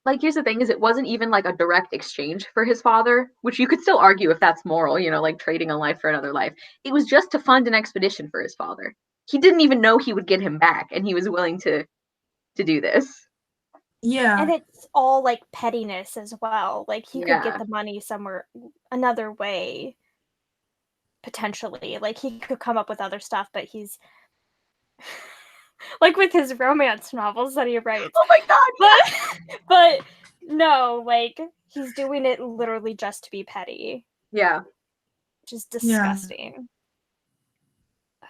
like, here's the thing is it wasn't even like a direct exchange for his father, which you could still argue if that's moral, like trading a life for another life. It was just to fund an expedition for his father. He didn't even know he would get him back, and he was willing to do this. Yeah. And it's all like pettiness as well. Like he could get the money somewhere another way, potentially. Like he could come up with other stuff, but he's like with his romance novels that he writes. Oh my god! But no, like he's doing it literally just to be petty. Yeah. Which is disgusting. Yeah.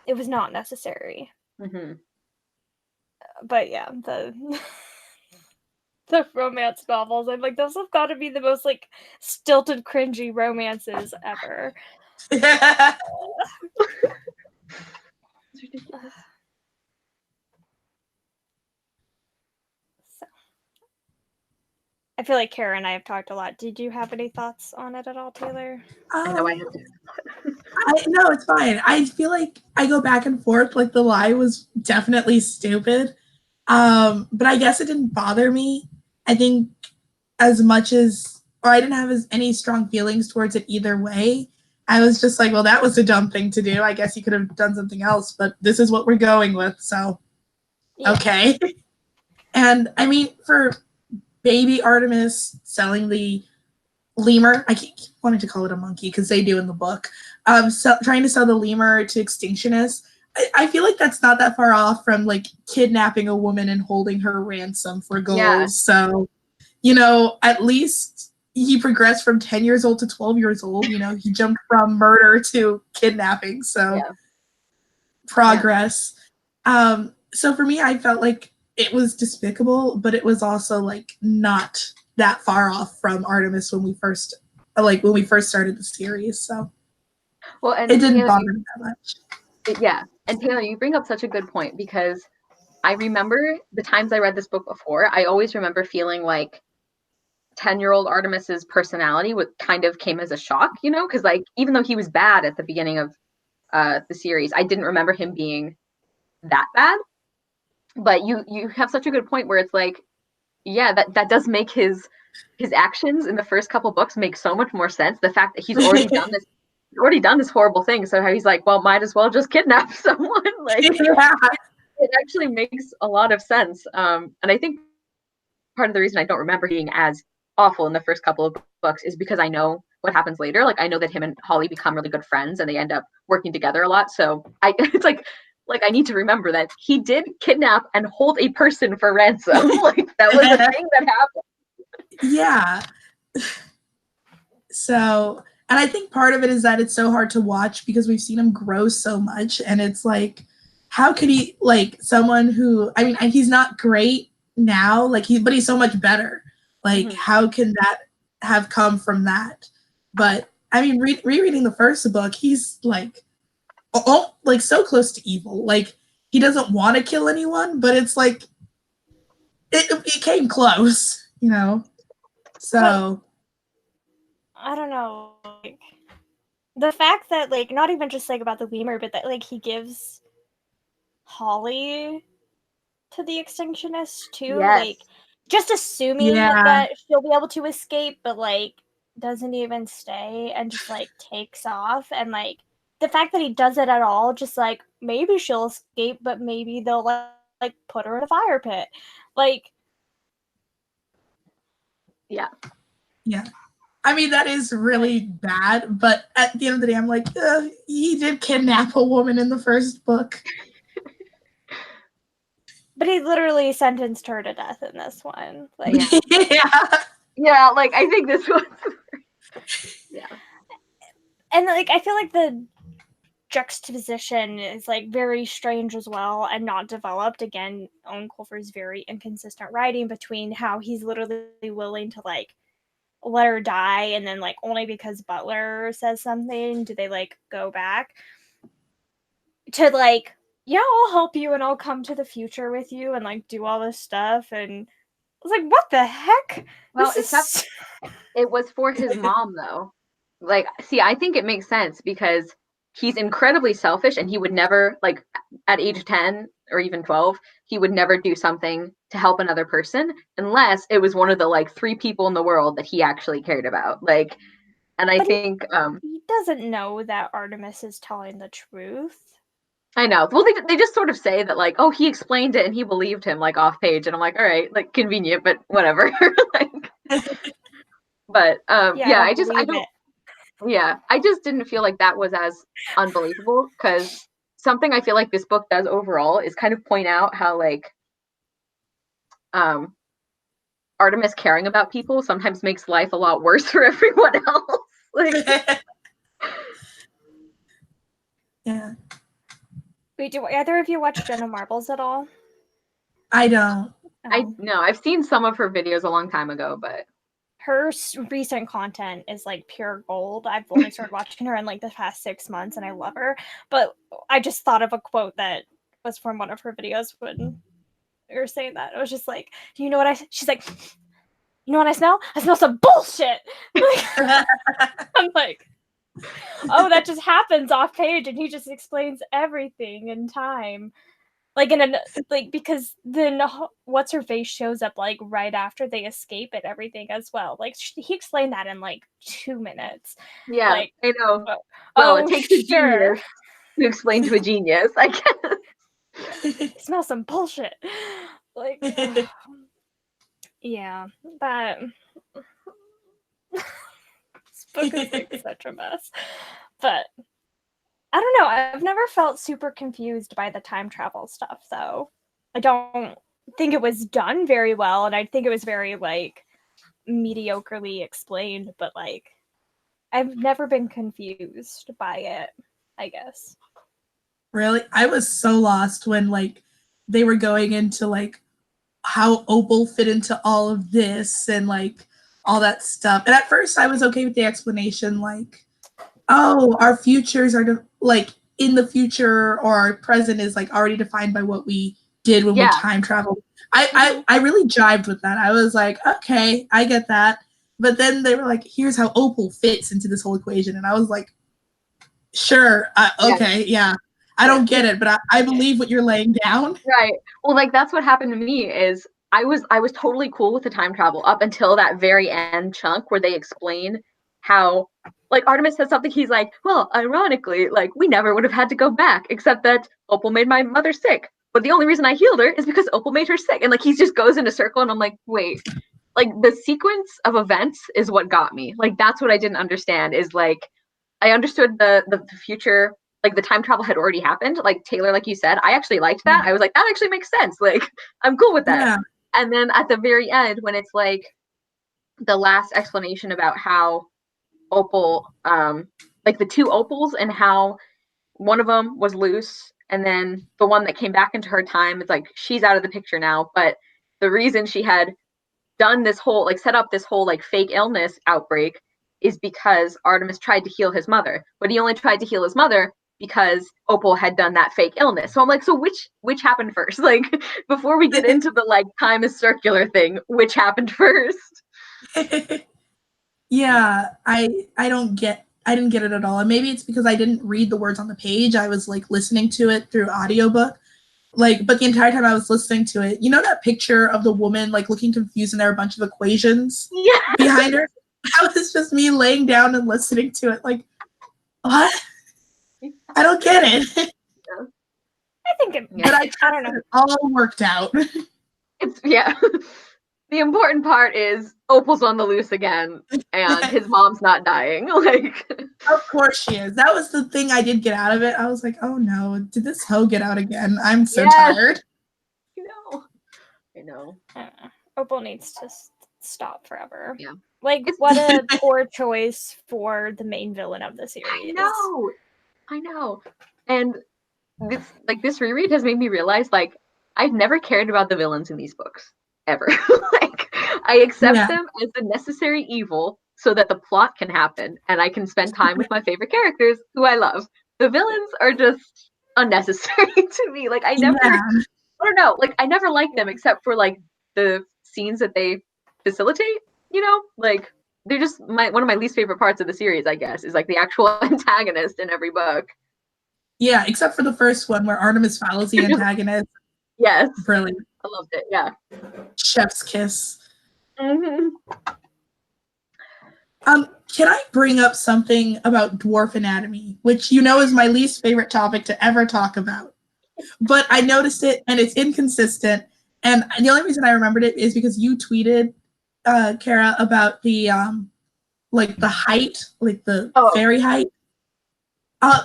It was not necessary. Mm-hmm. But yeah, the romance novels, I'm like, those have got to be the most like stilted, cringy romances ever. It's ridiculous. So, I feel like Kara and I have talked a lot. Did you have any thoughts on it at all, Taylor? I know I have to. No, it's fine. I feel like I go back and forth. Like the lie was definitely stupid, but I guess it didn't bother me. I think as much as, or I didn't have any strong feelings towards it either way. I was just like, well, that was a dumb thing to do. I guess you could have done something else, but this is what we're going with, so okay. And I mean, for baby Artemis selling the lemur, I keep wanting to call it a monkey because they do in the book, trying to sell the lemur to extinctionists, I feel like that's not that far off from like kidnapping a woman and holding her ransom for gold. Yeah. So, at least he progressed from 10 years old to 12 years old. He jumped from murder to kidnapping. So progress. Yeah. So for me, I felt like it was despicable, but it was also like not that far off from Artemis when we first started the series. So well, and it didn't bother me that much. Yeah. And Taylor, you bring up such a good point because I remember the times I read this book before, I always remember feeling like 10-year-old Artemis's personality kind of came as a shock, you know, because like even though he was bad at the beginning of the series, I didn't remember him being that bad. But you have such a good point where it's like, yeah, that does make his actions in the first couple books make so much more sense. The fact that he's already done this horrible thing, so how he's like, well, might as well just kidnap someone. Like, it actually makes a lot of sense. And I think part of the reason I don't remember being as awful in the first couple of books is because I know what happens later. Like, I know that him and Holly become really good friends and they end up working together a lot. So it's like I need to remember that he did kidnap and hold a person for ransom. Like, that was a thing that happened. Yeah. So, and I think part of it is that it's so hard to watch because we've seen him grow so much, and it's like, how could he, like, someone who, I mean, he's not great now, like, but he's so much better. Like, how can that have come from that? But I mean, rereading the first book, he's like so close to evil. Like, he doesn't want to kill anyone, but it's like it came close, you know. So I don't know, like, the fact that, like, not even just like about the lemur, but that like he gives Holly to the extinctionists too, like, just assuming that she'll be able to escape, but like doesn't even stay and just like takes off. And like the fact that he does it at all, just like, maybe she'll escape, but maybe they'll like put her in a fire pit. Like, yeah. I mean, that is really bad, but at the end of the day, I'm like, he did kidnap a woman in the first book. But he literally sentenced her to death in this one. Like, yeah, like, I think this was and like, I feel like the juxtaposition is like very strange as well and not developed. Again, Owen Colfer's very inconsistent writing between how he's literally willing to like let her die, and then like only because Butler says something do they like go back to like, yeah, I'll help you and I'll come to the future with you and like do all this stuff. And I was like, what the heck? Well, it was for his mom though. Like, see, I think it makes sense because he's incredibly selfish and he would never, like, at age 10 or even 12, he would never do something to help another person unless it was one of the like 3 people in the world that he actually cared about. Like, and I think he doesn't know that Artemis is telling the truth. I know. Well, they just sort of say that, like, oh, he explained it and he believed him, like, off page, and I'm like, all right, like, convenient, but whatever. Like, but I just didn't feel like that was as unbelievable, because something I feel like this book does overall is kind of point out how, like, Artemis caring about people sometimes makes life a lot worse for everyone else. Like, yeah. Wait, do either of you watch Jenna Marbles at all? I don't. No, I've seen some of her videos a long time ago, but her recent content is like pure gold. I've only started watching her in like the past 6 months, and I love her. But I just thought of a quote that was from one of her videos when you were saying that. It was just like, do you know what she's like, you know what I smell? I smell some bullshit. I'm like, oh, that just happens off page, and he just explains everything in time. Like, because then what's her face shows up like right after they escape and everything as well. Like, he explained that in like 2 minutes. Yeah, like, I know. Well, it takes a genius to explain to a genius, I guess. Smell some bullshit. Like, yeah, that this book is like such a mess. But I don't know. I've never felt super confused by the time travel stuff, though. I don't think it was done very well, and I think it was very, like, mediocrely explained, but, like, I've never been confused by it, I guess. Really? I was so lost when, like, they were going into, like, how Opal fit into all of this and, like, all that stuff. And at first I was okay with the explanation, like, oh, our futures are like in the future, or our present is like already defined by what we did when we time traveled. I really jived with that. I was like, okay, I get that. But then they were like, here's how Opal fits into this whole equation. And I was like, sure, okay, yeah. I don't get it, but I believe what you're laying down. Right. Well, like that's what happened to me is I was totally cool with the time travel up until that very end chunk where they explain how like Artemis says something, he's like, well, ironically, like we never would have had to go back except that Opal made my mother sick. But the only reason I healed her is because Opal made her sick. And like he just goes in a circle and I'm like, wait, like the sequence of events is what got me. Like that's what I didn't understand is like I understood the future, like the time travel had already happened. Like Taylor, like you said, I actually liked that. I was like, that actually makes sense. Like I'm cool with that. Yeah. And then at the very end, when it's like the last explanation about how Opal, like the two Opals and how one of them was loose and then the one that came back into her time, it's like she's out of the picture now. But the reason she had done this whole, like set up this whole like fake illness outbreak is because Artemis tried to heal his mother, but he only tried to heal his mother because Opal had done that fake illness. So I'm like, so which happened first? Like before we get into the like time is circular thing, which happened first? Yeah, I didn't get it at all. And maybe it's because I didn't read the words on the page. I was like listening to it through audiobook. Like, but the entire time I was listening to it, you know that picture of the woman like looking confused and there are a bunch of equations behind her? That was just me laying down and listening to it. Like, what? I don't get it. I think it, but I don't know. It all worked out. It's the important part is Opal's on the loose again and his mom's not dying. Like, of course she is. That was the thing I did get out of it. I was like, oh no, did this hoe get out again? I'm so tired. I know. Opal needs to stop forever. Yeah. Like, what a poor choice for the main villain of the series. I know. And this reread has made me realize, like, I've never cared about the villains in these books, ever. Like, I accept them as a necessary evil so that the plot can happen and I can spend time with my favorite characters who I love. The villains are just unnecessary to me. Like, I don't know. Like, I never liked them except for, like, the scenes that they facilitate, you know? Like, they're just one of my least favorite parts of the series, I guess, is, like, the actual antagonist in every book. Yeah, except for the first one where Artemis Fowl is the antagonist. Yes. Brilliant. I loved it, yeah. Chef's kiss. Mm-hmm. Can I bring up something about dwarf anatomy, which you know is my least favorite topic to ever talk about? But I noticed it, and it's inconsistent. And the only reason I remembered it is because you tweeted, Kara, about the like the height, like the fairy height.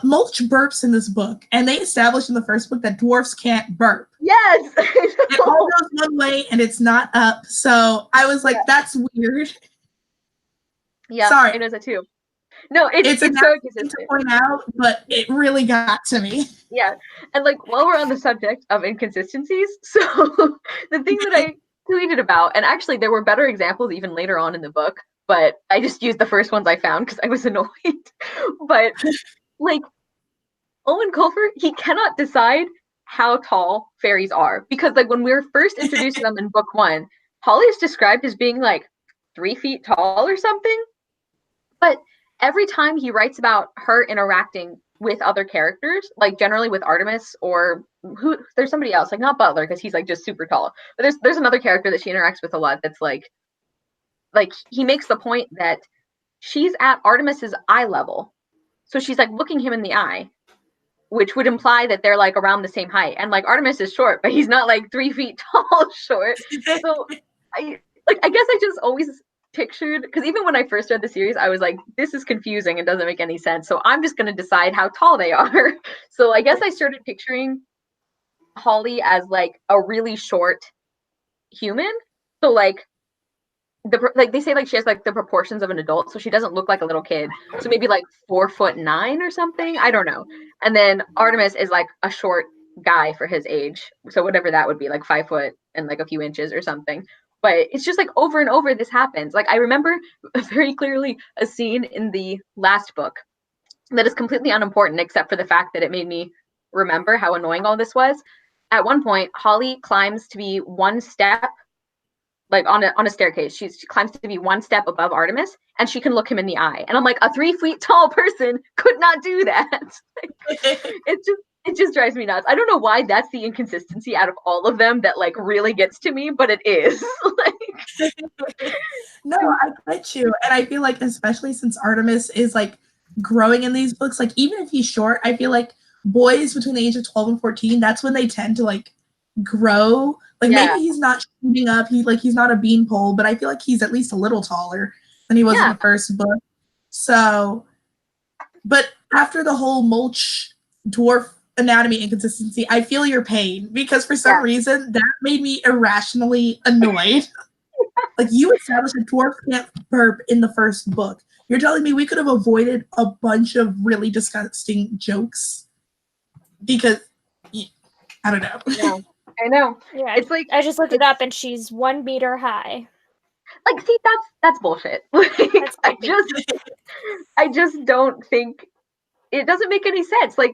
Mulch burps in this book, and they established in the first book that dwarfs can't burp. Yes! It all goes one way, and it's not up. So I was like, that's weird. Yeah, sorry. It is it too. No, it's so consistent to point out, but it really got to me. Yeah, and like while we're on the subject of inconsistencies, so the thing that I tweeted about, and actually there were better examples even later on in the book, but I just used the first ones I found because I was annoyed. But like Owen Colfer, he cannot decide how tall fairies are because like when we were first introduced to them in book 1, Holly is described as being like 3 feet tall or something. But every time he writes about her interacting with other characters, like generally with Artemis or there's somebody else, like not Butler because he's like just super tall. But there's another character that she interacts with a lot that's like he makes the point that she's at Artemis's eye level. So she's like looking him in the eye, which would imply that they're like around the same height. And like Artemis is short, but he's not like 3 feet tall short. So I guess I just always pictured, because even when I first read the series, I was like, this is confusing and doesn't make any sense. So I'm just going to decide how tall they are. So I guess I started picturing Holly as like a really short human. So like they say like she has like the proportions of an adult, so she doesn't look like a little kid. So maybe like 4'9" or something. I don't know. And then Artemis is like a short guy for his age. So whatever that would be, like 5 foot and like a few inches or something. But it's just like over and over this happens. Like I remember very clearly a scene in the last book that is completely unimportant except for the fact that it made me remember how annoying all this was. at one point, Holly climbs to be one step, like on a staircase. She climbs to be one step above Artemis, and she can look him in the eye. And I'm like, a 3 feet tall person could not do that. It just drives me nuts. I don't know why that's the inconsistency out of all of them that like really gets to me, but it is. Like, no, I get you. And I feel like, especially since Artemis is like growing in these books, like even if he's short, I feel like boys between the age of 12 and 14, that's when they tend to like grow. Like maybe he's not shooting up, he's not a beanpole, but I feel like he's at least a little taller than he was in the first book. So, but after the whole mulch dwarf anatomy inconsistency, I feel your pain because for some reason that made me irrationally annoyed. Like you established a dwarf can't burp in the first book. You're telling me we could have avoided a bunch of really disgusting jokes because I don't know. Yeah, I know. Yeah, it's like I just looked it up and she's 1 meter high. Like, see, that's bullshit. Like, I just don't think it doesn't make any sense. Like,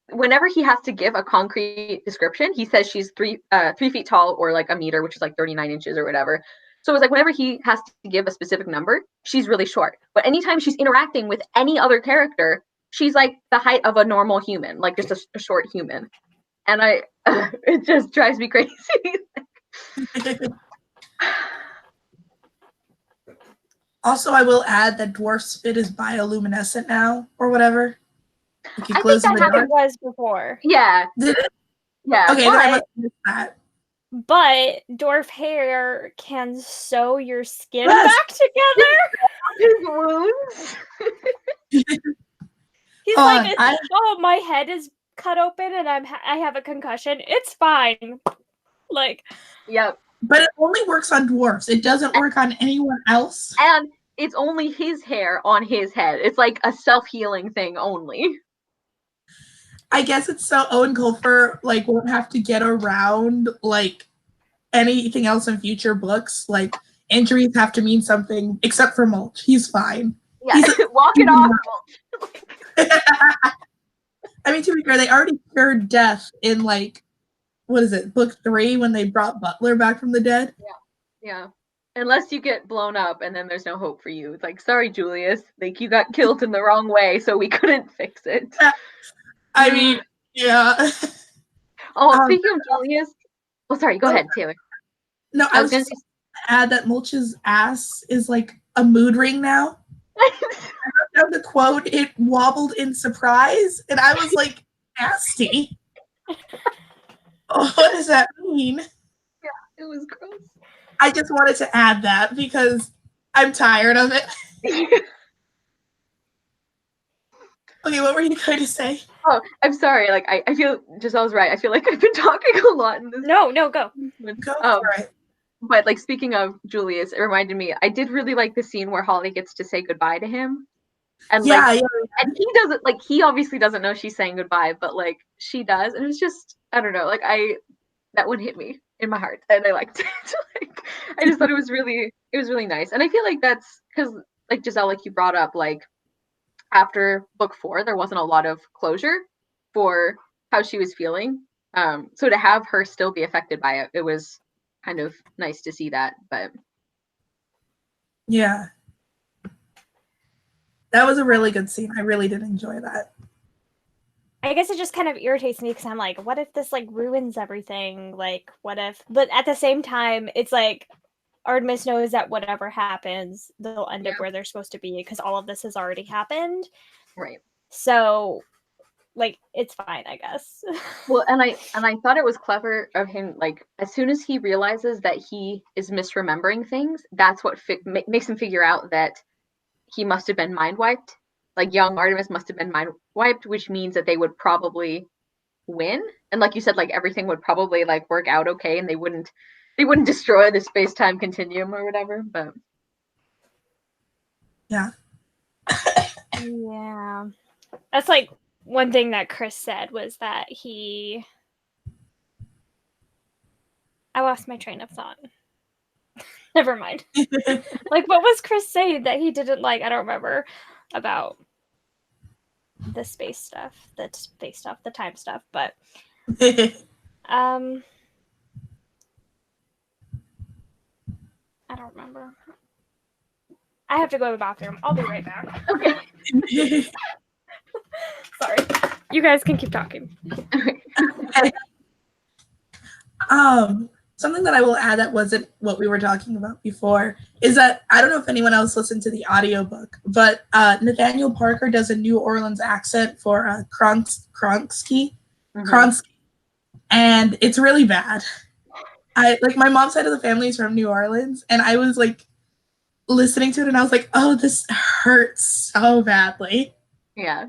whenever he has to give a concrete description, he says she's 3 feet tall or like a meter, which is like 39 inches or whatever. So it's like whenever he has to give a specific number, she's really short. But anytime she's interacting with any other character, she's like the height of a normal human, like just a short human. And it just drives me crazy. Also, I will add that dwarf spit is bioluminescent now, or whatever. Like it glows in the dark. It was before. Yeah. Did it? Yeah. Okay, then I must miss that. But dwarf hair can sew your skin back together. His wounds. He's like, oh, my head is cut open and I have a concussion. It's fine. Like, yep. But it only works on dwarfs. It doesn't work on anyone else. And it's only his hair on his head. It's like a self-healing thing only. I guess it's so Owen Colfer like won't have to get around like anything else in future books. Like injuries have to mean something except for mulch. He's fine. Yeah, walk it off, mulch. I mean, to be fair, they already cured death in like, what is it, book 3 when they brought Butler back from the dead? Yeah. Unless you get blown up and then there's no hope for you. It's like, sorry, Julius, like you got killed in the wrong way, so we couldn't fix it. I mean, yeah. Oh, speaking of Julius, sorry, go ahead, Taylor. No, I was just going to add that Mulch's ass is like a mood ring now. I wrote down the quote, it wobbled in surprise, and I was like, nasty. Oh, what does that mean? Yeah, it was gross. I just wanted to add that because I'm tired of it. Okay, what were you going to say? Oh, I'm sorry. Like, I feel Giselle's right. I feel like I've been talking a lot in this. No, go. Go for it. But like speaking of Julius, it reminded me. I did really like the scene where Holly gets to say goodbye to him, and and he doesn't like. He obviously doesn't know she's saying goodbye, but like she does, and it's just I don't know. Like that one hit me in my heart, and I liked it. Like I just thought it was really nice, and I feel like that's because like Giselle, like you brought up, like after book 4, there wasn't a lot of closure for how she was feeling. So to have her still be affected by it, it was kind of nice to see that. But yeah, that was a really good scene. I really did enjoy that. I guess it just kind of irritates me because I'm like, what if this like ruins everything? Like, what if? But at the same time, it's like Artemis knows that whatever happens, they'll end up where they're supposed to be because all of this has already happened. Right. So, like, it's fine, I guess. Well, and I thought it was clever of him. Like, as soon as he realizes that he is misremembering things, that's what makes him figure out that he must have been mind wiped. Like, young Artemis must have been mind wiped, which means that they would probably win. And like you said, like everything would probably like work out okay, and they wouldn't destroy the space-time continuum or whatever. But yeah. Yeah. That's like one thing that Chris said was that I lost my train of thought. Never mind. Like, what was Chris saying that he didn't like? I don't remember about the space stuff, the time stuff, but I don't remember. I have to go to the bathroom. I'll be right back. Okay. Sorry. You guys can keep talking. Okay. Something that I will add that wasn't what we were talking about before is that I don't know if anyone else listened to the audiobook, but Nathaniel Parker does a New Orleans accent for Kronsky, and it's really bad. I like my mom's side of the family is from New Orleans, and I was like listening to it, and I was like, "Oh, this hurts so badly." Yeah.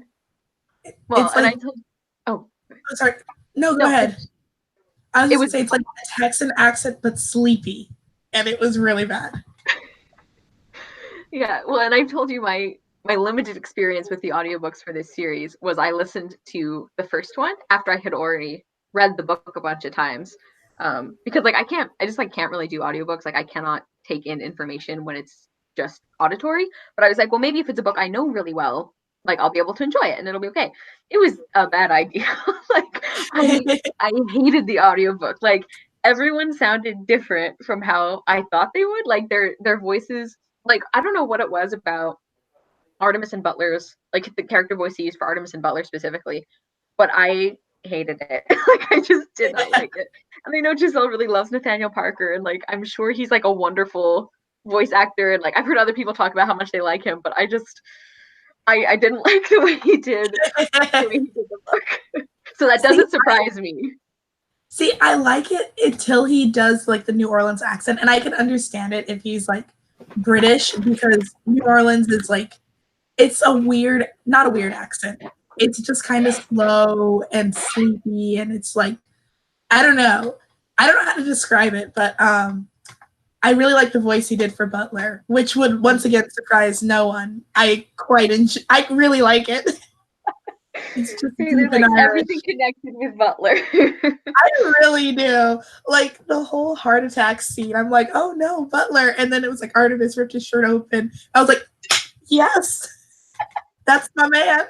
Well, it's and like, I told. Oh, sorry, no, go no. ahead. I was It just was gonna say it's like a Texan accent but sleepy, and it was really bad. Yeah, well, and I told you my limited experience with the audiobooks for this series was I listened to the first one after I had already read the book a bunch of times. Because like I just like can't really do audiobooks. Like I cannot take in information when it's just auditory. But I was like, well, maybe if it's a book I know really well, like I'll be able to enjoy it and it'll be okay. It was a bad idea. Like I hated the audiobook. Like everyone sounded different from how I thought they would. Like their voices, like I don't know what it was about Artemis and Butler's, like the character voice he used for Artemis and Butler specifically, but I hated it. Like I just did not like it. And I know Giselle really loves Nathaniel Parker, and like I'm sure he's like a wonderful voice actor, and like I've heard other people talk about how much they like him, but I didn't like the way he did the book. So that doesn't surprise me. See, I like it until he does like the New Orleans accent, and I can understand it if he's like British because New Orleans is like it's a weird, not a weird accent. It's just kind of slow and sleepy, and it's like I don't know. I don't know how to describe it, but I really like the voice he did for Butler, which would once again surprise no one. I really like it. It's just There's like everything connected with Butler. I really do. Like the whole heart attack scene, I'm like, oh no, Butler. And then it was like Artemis ripped his shirt open. I was like, yes, that's my man.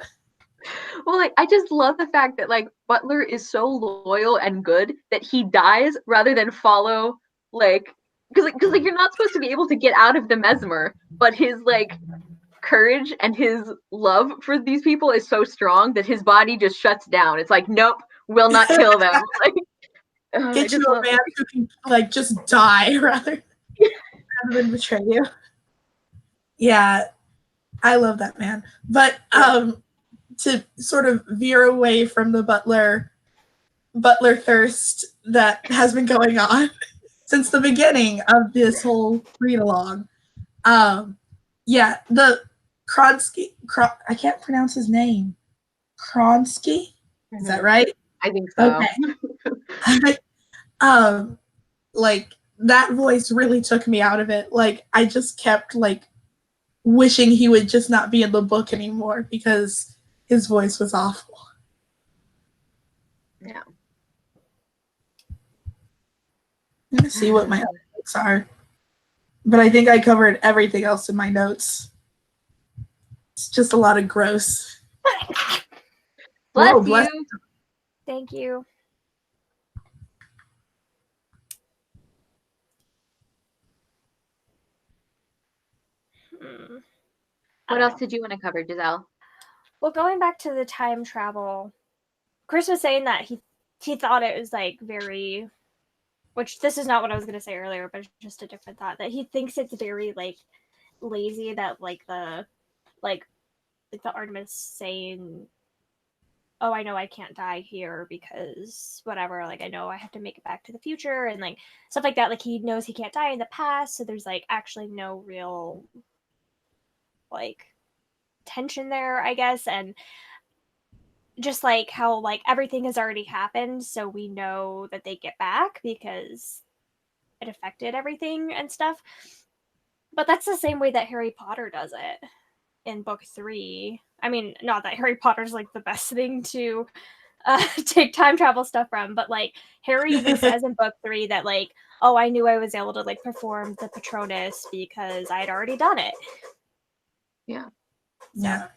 Well, like I just love the fact that like Butler is so loyal and good that he dies rather than follow like because like you're not supposed to be able to get out of the mesmer, but his like courage and his love for these people is so strong that his body just shuts down. It's like, nope, will not kill them. Like, Get you a man who can like just die rather than betray you. Yeah, I love that man. But to sort of veer away from the Butler thirst that has been going on since the beginning of this whole read along. Yeah, the I can't pronounce his name. Kronsky? Is that right? I think so. Okay. Like that voice really took me out of it. Like I just kept like wishing he would just not be in the book anymore because his voice was awful. Yeah. I'm gonna see what my other notes are. But I think I covered everything else in my notes. It's just a lot of gross. Bless you. Thank you. What else did you want to cover, Giselle? Well, going back to the time travel, Chris was saying that he thought it was like very, which this is not what I was going to say earlier, but it's just a different thought, that he thinks it's very like lazy that like the Artemis saying, oh, I know I can't die here because whatever, like I know I have to make it back to the future and like stuff like that. Like he knows he can't die in the past, so there's like actually no real like tension there, I guess. And just like how like everything has already happened, so we know that they get back because it affected everything and stuff. But that's the same way that Harry Potter does it in book 3. I mean, not that Harry Potter's like the best thing to take time travel stuff from, but like Harry even says in book 3 that like, oh, I knew I was able to like perform the Patronus because I had already done it. Yeah. So, yeah.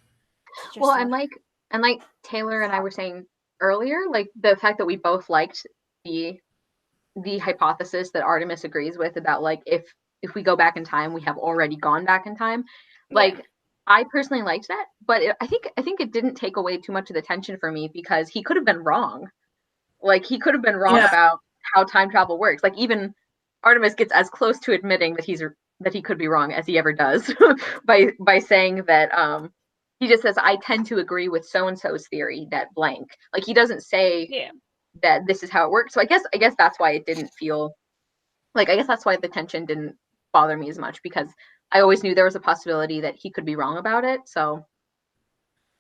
Well, and like Taylor and I were saying earlier, like the fact that we both liked the hypothesis that Artemis agrees with about like if we go back in time, we have already gone back in time. Like, I personally liked that, but I think it didn't take away too much of the tension for me because he could have been wrong. Like, he could have been wrong about how time travel works. Like, even Artemis gets as close to admitting that he could be wrong as he ever does by saying that he just says, I tend to agree with so and so's theory that blank. Like, he doesn't say that this is how it works. So I guess that's why it didn't feel like, I guess that's why the tension didn't bother me as much, because I always knew there was a possibility that he could be wrong about it. So,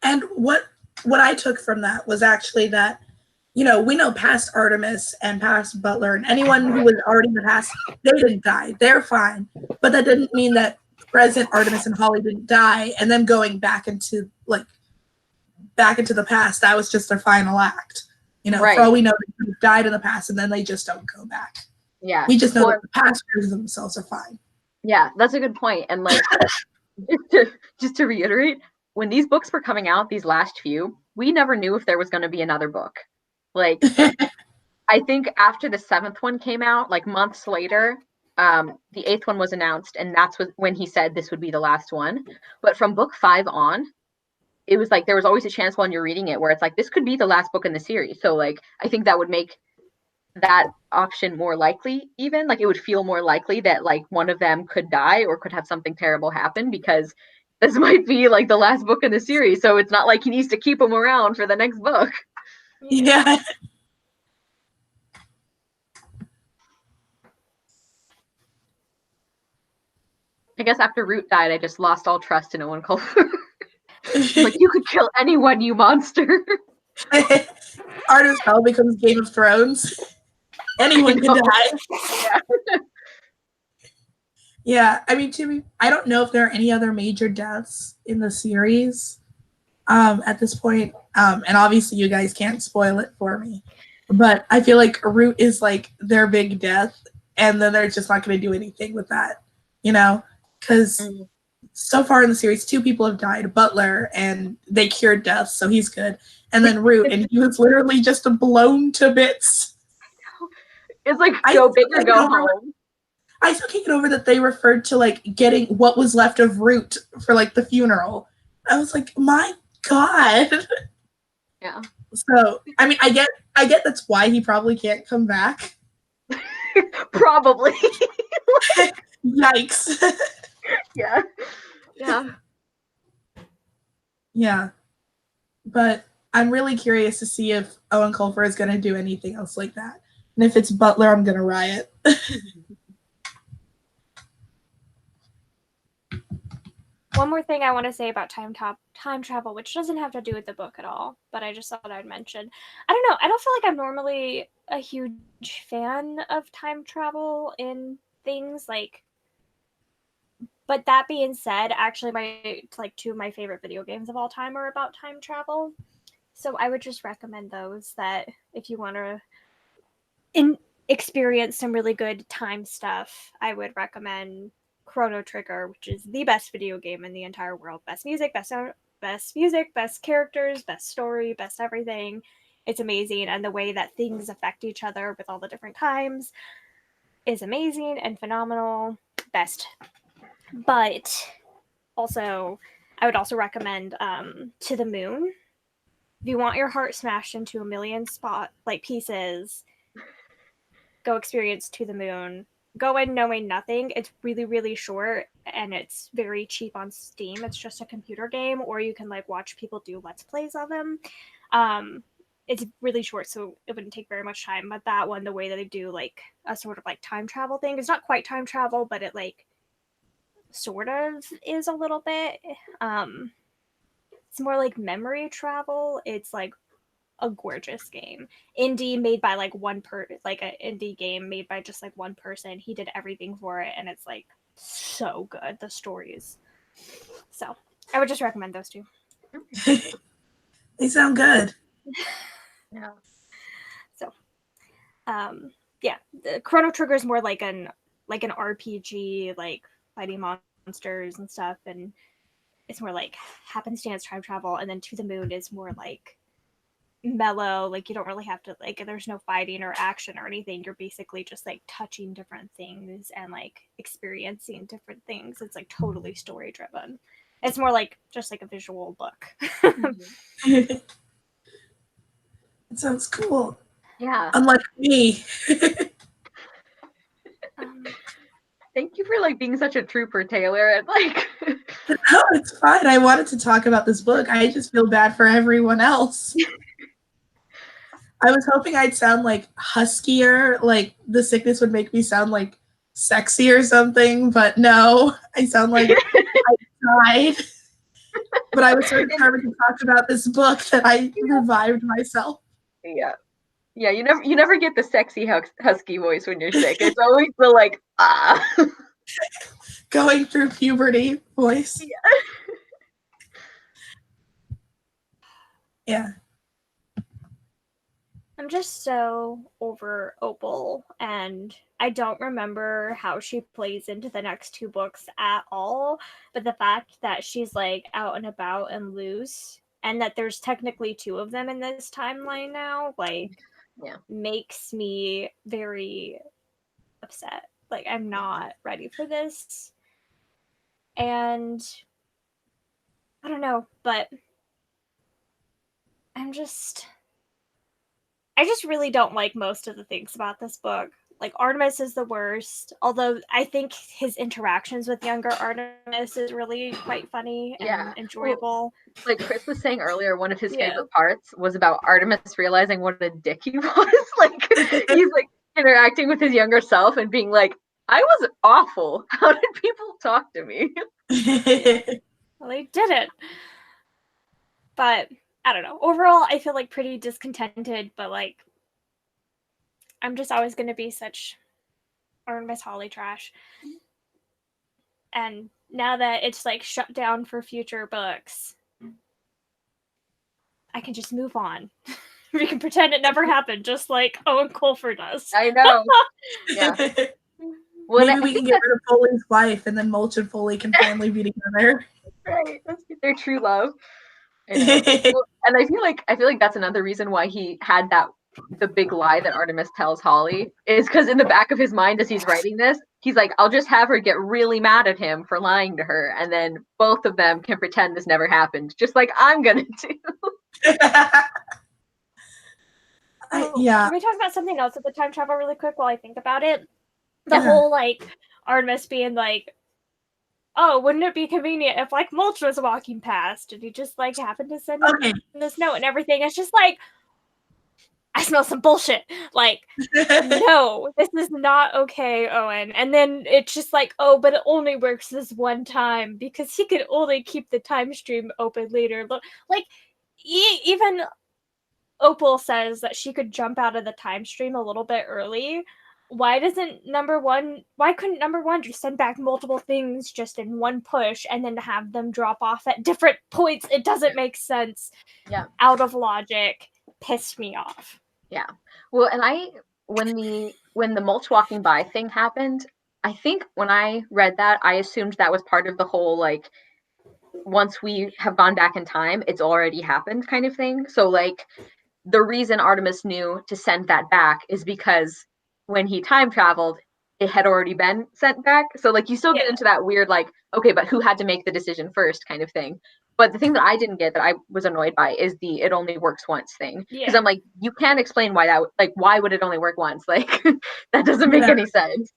and what I took from that was actually that, you know, we know past Artemis and past Butler and anyone who was already in the past, they didn't die. They're fine. But that didn't mean that present Artemis and Holly didn't die, and them going back into the past, that was just their final act. You know, for all we know, they died in the past and then they just don't go back. Yeah. We just know that the past versions of themselves are fine. Yeah, that's a good point. And like, just to reiterate, when these books were coming out, these last few, we never knew if there was going to be another book. Like, I think after the 7th one came out, like months later, the 8th one was announced, and that's when he said this would be the last one. But from book 5 on, it was like there was always a chance while you're reading it where it's like this could be the last book in the series. So like, I think that would make that option more likely. Even like, it would feel more likely that like one of them could die or could have something terrible happen, because this might be like the last book in the series. So it's not like he needs to keep them around for the next book. Yeah. I guess after Root died, I just lost all trust in Owen Coulter. Like, you could kill anyone, you monster. Artemis Fowl becomes Game of Thrones. Anyone can die. Yeah. Yeah, I mean, I don't know if there are any other major deaths in the series at this point. And obviously you guys can't spoil it for me. But I feel like Root is like their big death, and then they're just not going to do anything with that, you know? Because so far in the series, 2 people have died, Butler, and they cured death, so he's good. And then Root, and he was literally just blown to bits. It's like, go big or go home. I still can't get over that they referred to like getting what was left of Root for like the funeral. I was like, my God. Yeah. So I mean, I get that's why he probably can't come back. Probably. Yikes. Yeah. Yeah. Yeah. But I'm really curious to see if Owen Coulter is going to do anything else like that. And if it's Butler, I'm going to riot. One more thing I want to say about time travel, which doesn't have to do with the book at all, but I just thought I'd mention. I don't know. I don't feel like I'm normally a huge fan of time travel in things like. But that being said, actually, my 2 of my favorite video games of all time are about time travel. So I would just recommend those, that if you want to experience some really good time stuff, I would recommend Chrono Trigger, which is the best video game in the entire world. Best music, best characters, best story, best everything. It's amazing, and the way that things affect each other with all the different times is amazing and phenomenal. Best. But also, I would also recommend To the Moon. If you want your heart smashed into a million pieces, go experience To the Moon. Go in knowing nothing. It's really, really short, and it's very cheap on Steam. It's just a computer game, or you can watch people do Let's Plays of them. It's really short, so it wouldn't take very much time. But that one, the way that they do a sort of time travel thing, it's not quite time travel, but it sort of is a little bit. It's more like memory travel. It's a gorgeous game. Indie made by an indie game made by just one person. He did everything for it, and it's so good. The stories. So I would just recommend those 2. They sound good. Yeah. So, yeah, the Chrono Trigger is more like an RPG, fighting monsters and stuff, and it's more happenstance time travel. And then To the Moon is more mellow. Like, you don't really have to, like, there's no fighting or action or anything. You're basically just like touching different things and like experiencing different things. It's like totally story driven. It's more like just like a visual book. It sounds cool. Yeah. Unlike me. Thank you for like being such a trooper, Taylor, and like No, it's fine. I wanted to talk about this book. I just feel bad for everyone else. I was hoping I'd sound like huskier, like the sickness would make me sound like sexy or something, but no, I sound like I died. But I was so determined to talk about this book that I revived myself. Yeah. Yeah, you never get the sexy husky voice when you're sick. It's always the like going through puberty voice. Yeah. I'm just so over Opal, and I don't remember how she plays into the next two books at all. But the fact that she's like out and about and loose, and that there's technically two of them in this timeline now, like, makes me very upset. Like, I'm not ready for this. And I don't know, but I just really don't like most of the things about this book. Like, Artemis is the worst, although I think his interactions with younger Artemis is really quite funny and enjoyable. Well, like Chris was saying earlier, one of his favorite parts was about Artemis realizing what a dick he was. Like, he's like interacting with his younger self and being like, I was awful. How did people talk to me? Well, they didn't. But I don't know. Overall, I feel like pretty discontented, but like, I'm just always going to be such Artemis Holly trash. And now that it's like shut down for future books, I can just move on. We can pretend it never happened, just like Owen Colfer does. I know. Yeah. Well, maybe we can get rid of Foley's wife, and then Mulch and Foley can finally be together. Right. That's their true love. I know. Well, and I feel like that's another reason why he had the big lie that Artemis tells Holly is because in the back of his mind as he's writing this, he's like, I'll just have her get really mad at him for lying to her, and then both of them can pretend this never happened, just like I'm gonna do. Yeah. Can we talk about something else with the time travel really quick while I think about it? The whole like Artemis being like, oh, wouldn't it be convenient if like Mulch was walking past and he just like happened to send him this note and everything? It's just like, I smell some bullshit. Like, no, this is not okay, Owen. And then it's just like, oh, but it only works this one time because he could only keep the time stream open later. Like, even Opal says that she could jump out of the time stream a little bit early. Why couldn't number one just send back multiple things just in one push and then have them drop off at different points? It doesn't make sense. Yeah. Out of logic. Pissed me off. Yeah. Well, and when the Mulch walking by thing happened, I think when I read that, I assumed that was part of the whole, like, once we have gone back in time, it's already happened kind of thing. So, like, the reason Artemis knew to send that back is because when he time traveled, it had already been sent back. So, like, you still get into that weird, like, okay, but who had to make the decision first kind of thing. But the thing that I didn't get, that I was annoyed by, is the it only works once thing. Because I'm like, you can't explain why that, like, why would it only work once? Like, that doesn't make any sense.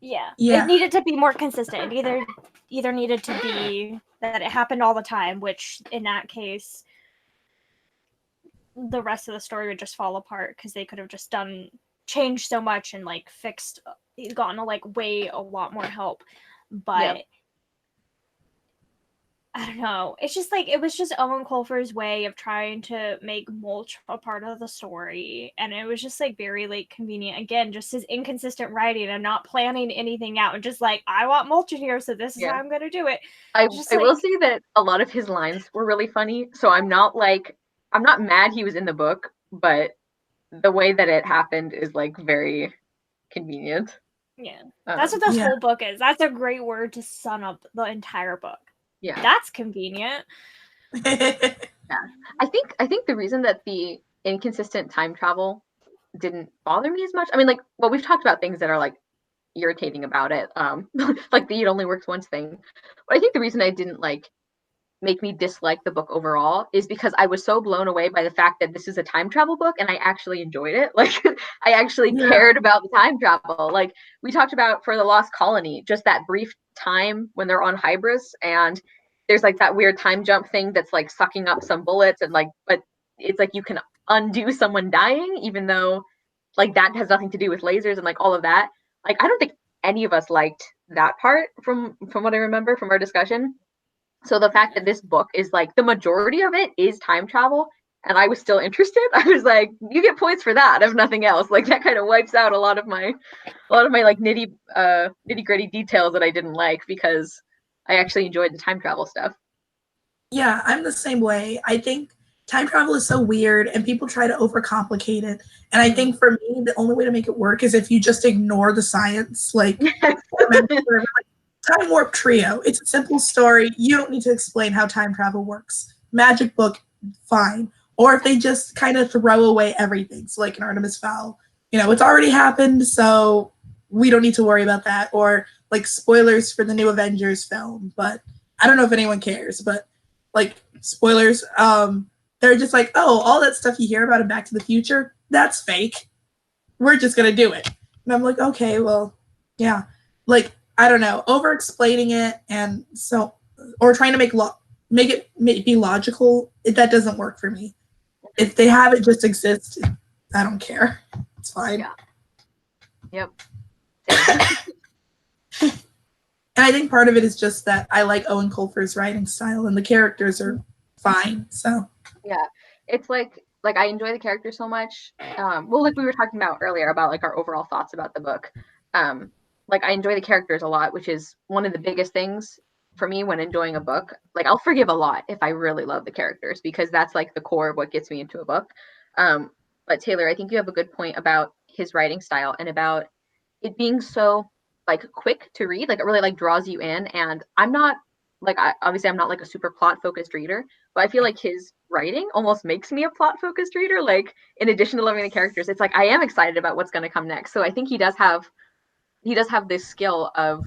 Yeah. It needed to be more consistent. It either needed to be that it happened all the time, which in that case, the rest of the story would just fall apart because they could have just changed so much and like gotten a lot more help. But I don't know. It's just like, it was just Owen Colfer's way of trying to make Mulch a part of the story. And it was just like very like convenient. Again, just his inconsistent writing and not planning anything out and just like, I want Mulch in here, so this is how I'm going to do it. I will say that a lot of his lines were really funny. So I'm not mad he was in the book, but the way that it happened is like very convenient. Yeah. That's what this whole book is. That's a great word to sum up the entire book. Yeah. That's convenient. Yeah. I think the reason that the inconsistent time travel didn't bother me as much. I mean, like, well, we've talked about things that are like irritating about it, like the "it only works once" thing. But I think the reason I didn't like make me dislike the book overall is because I was so blown away by the fact that this is a time travel book and I actually enjoyed it. Like I actually cared about the time travel. Like we talked about for the Lost Colony, just that brief time when they're on Hybris and there's like that weird time jump thing that's like sucking up some bullets and like, but it's like you can undo someone dying even though like that has nothing to do with lasers and like all of that. Like I don't think any of us liked that part from what I remember from our discussion. So the fact that this book is like the majority of it is time travel and I was still interested, I was like, you get points for that if nothing else. Like that kind of wipes out a lot of my like nitty gritty details that I didn't like because I actually enjoyed the time travel stuff. Yeah, I'm the same way. I think time travel is so weird and people try to overcomplicate it. And I think for me, the only way to make it work is if you just ignore the science. Like, Time Warp Trio. It's a simple story. You don't need to explain how time travel works. Magic book, fine. Or if they just kind of throw away everything. So like an Artemis Fowl. You know, it's already happened, so we don't need to worry about that. Or like spoilers for the new Avengers film. But I don't know if anyone cares, but like spoilers, they're just like, oh, all that stuff you hear about in Back to the Future, that's fake. We're just gonna do it. And I'm like, okay, well, yeah. Like, I don't know, over explaining it and so, or trying to make it be logical, that doesn't work for me. If they have it just exist, I don't care. It's fine. Yeah. Yep. And I think part of it is just that I like Owen Colfer's writing style and the characters are fine. So yeah, it's like I enjoy the characters so much. Well, like we were talking about earlier about like our overall thoughts about the book. Like I enjoy the characters a lot, which is one of the biggest things for me when enjoying a book. Like I'll forgive a lot if I really love the characters because that's like the core of what gets me into a book. But Taylor, I think you have a good point about his writing style and about it being so like quick to read. Like it really like draws you in. And I'm not like obviously I'm not like a super plot focused reader, but I feel like his writing almost makes me a plot focused reader. Like in addition to loving the characters, it's like I am excited about what's going to come next. So I think he does have this skill of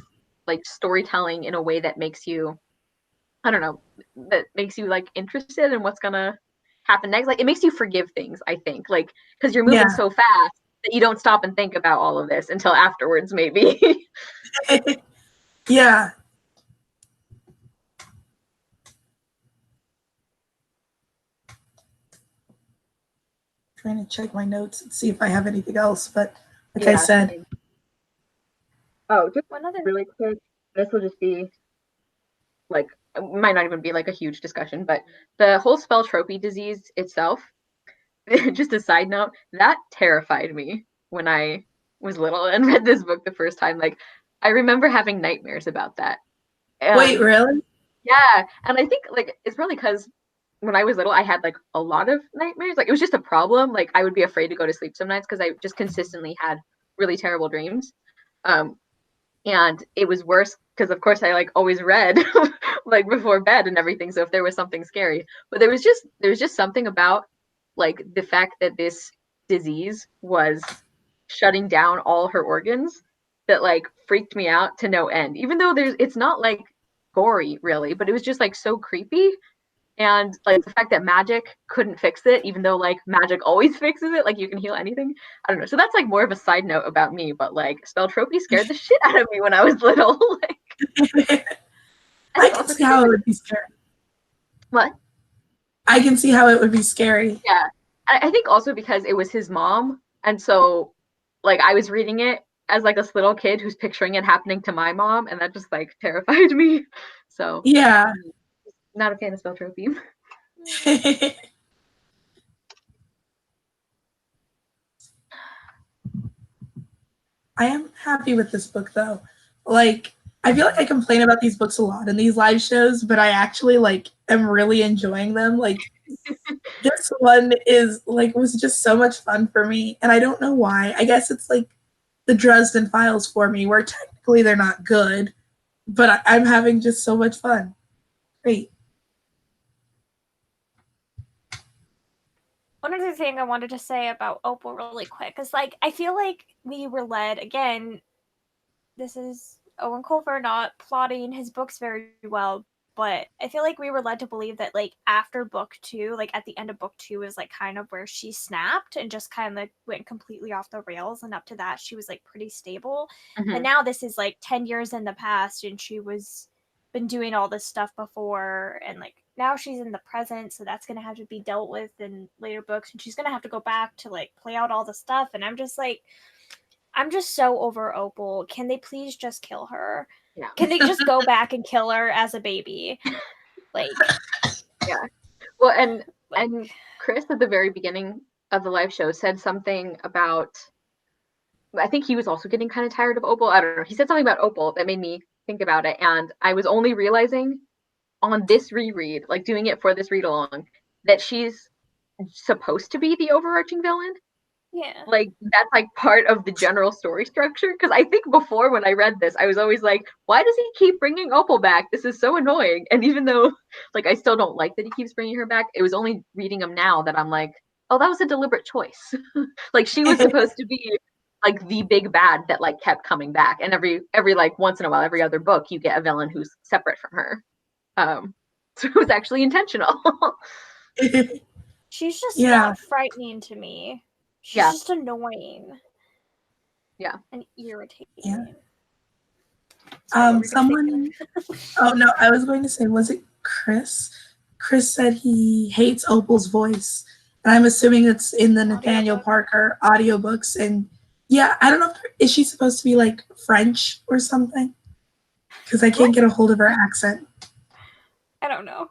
like storytelling in a way that makes you, I don't know, that makes you like interested in what's gonna happen next. Like it makes you forgive things, I think, like because you're moving so fast that you don't stop and think about all of this until afterwards, maybe. Yeah. Trying to check my notes and see if I have anything else, but like I said. Oh, just one other really quick. This will just be like it might not even be like a huge discussion, but the whole spell trophy disease itself, just a side note, that terrified me when I was little and read this book the first time. Like I remember having nightmares about that. Wait, really? Yeah. And I think like it's probably because when I was little, I had like a lot of nightmares. Like it was just a problem. Like I would be afraid to go to sleep some nights because I just consistently had really terrible dreams. And it was worse because of course I like always read like before bed and everything. So if there was something scary, but there was just something about like the fact that this disease was shutting down all her organs that like freaked me out to no end. Even though it's not like gory really, but it was just like so creepy. And like the fact that magic couldn't fix it, even though like magic always fixes it, like you can heal anything. I don't know. So that's like more of a side note about me, but like Spelltropy scared the shit out of me when I was little. Like, I can see how it would be scary. What? I can see how it would be scary. Yeah. I think also because it was his mom. And so like I was reading it as like this little kid who's picturing it happening to my mom, and that just like terrified me. So yeah. Not a fan of Spelltropy. I am happy with this book though. Like I feel like I complain about these books a lot in these live shows, but I actually like am really enjoying them. Like this one was just so much fun for me, and I don't know why. I guess it's like the Dresden Files for me, where technically they're not good, but I'm having just so much fun. Great. One other thing I wanted to say about Opal really quick is, like, I feel like we were led, again, this is Owen Colfer not plotting his books very well, but I feel like we were led to believe that, like, after book 2, like, at the end of book 2 is, like, kind of where she snapped and just kind of went completely off the rails, and up to that, she was, like, pretty stable. Mm-hmm. And now this is, like, 10 years in the past, and she was been doing all this stuff before, and, like, now she's in the present, so that's gonna have to be dealt with in later books, and she's gonna have to go back to, like, play out all the stuff, and I'm just so over Opal. Can they please just kill her? Yeah. Can they just go back and kill her as a baby? Like, yeah. Well, and Chris at the very beginning of the live show said something about, I think he was also getting kind of tired of Opal. I don't know. He said something about Opal that made me think about it, and I was only realizing on this reread, like doing it for this read along, that she's supposed to be the overarching villain. yeah. Like, that's like part of the general story structure. Because I think before, when I read this, I was always like, why does he keep bringing Opal back? This is so annoying. And even though, like, I still don't like that he keeps bringing her back, it was only reading them now that I'm like, oh, that was a deliberate choice. Like, she was supposed to be like the big bad that like kept coming back. And every like once in a while, every other book, you get a villain who's separate from her. So it was actually intentional. She's just not frightening to me. She's just annoying. Yeah. And irritating. Yeah. Sorry, someone oh no, I was going to say, was it Chris? Chris said he hates Opal's voice. And I'm assuming it's in the Nathaniel Parker audiobooks. And yeah, I don't know, is she supposed to be like French or something? Because I can't get a hold of her accent. I don't know.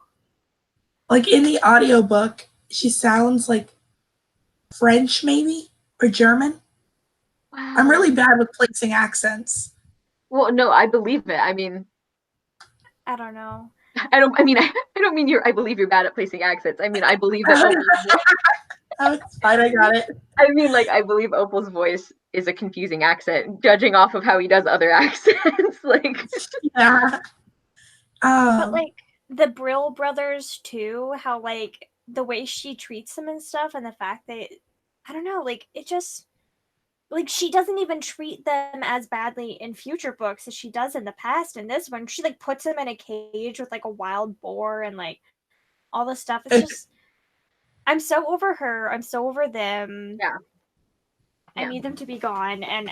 Like in the audiobook, she sounds like French maybe, or German. Wow. I'm really bad with placing accents. Well, no, I believe it. I mean, I don't know. I don't mean I believe you're bad at placing accents. I mean, I believe that Oh, it's fine, I got it. I mean, like, I believe Opal's voice is a confusing accent, judging off of how he does other accents. Like, yeah. But like the Brill brothers too, how like the way she treats them and stuff, and the fact that, I don't know, like, it just, like, she doesn't even treat them as badly in future books as she does in the past. In this one, she like puts them in a cage with like a wild boar and like all this stuff. It's just, I'm so over her. I'm so over them. Yeah. I need them to be gone, and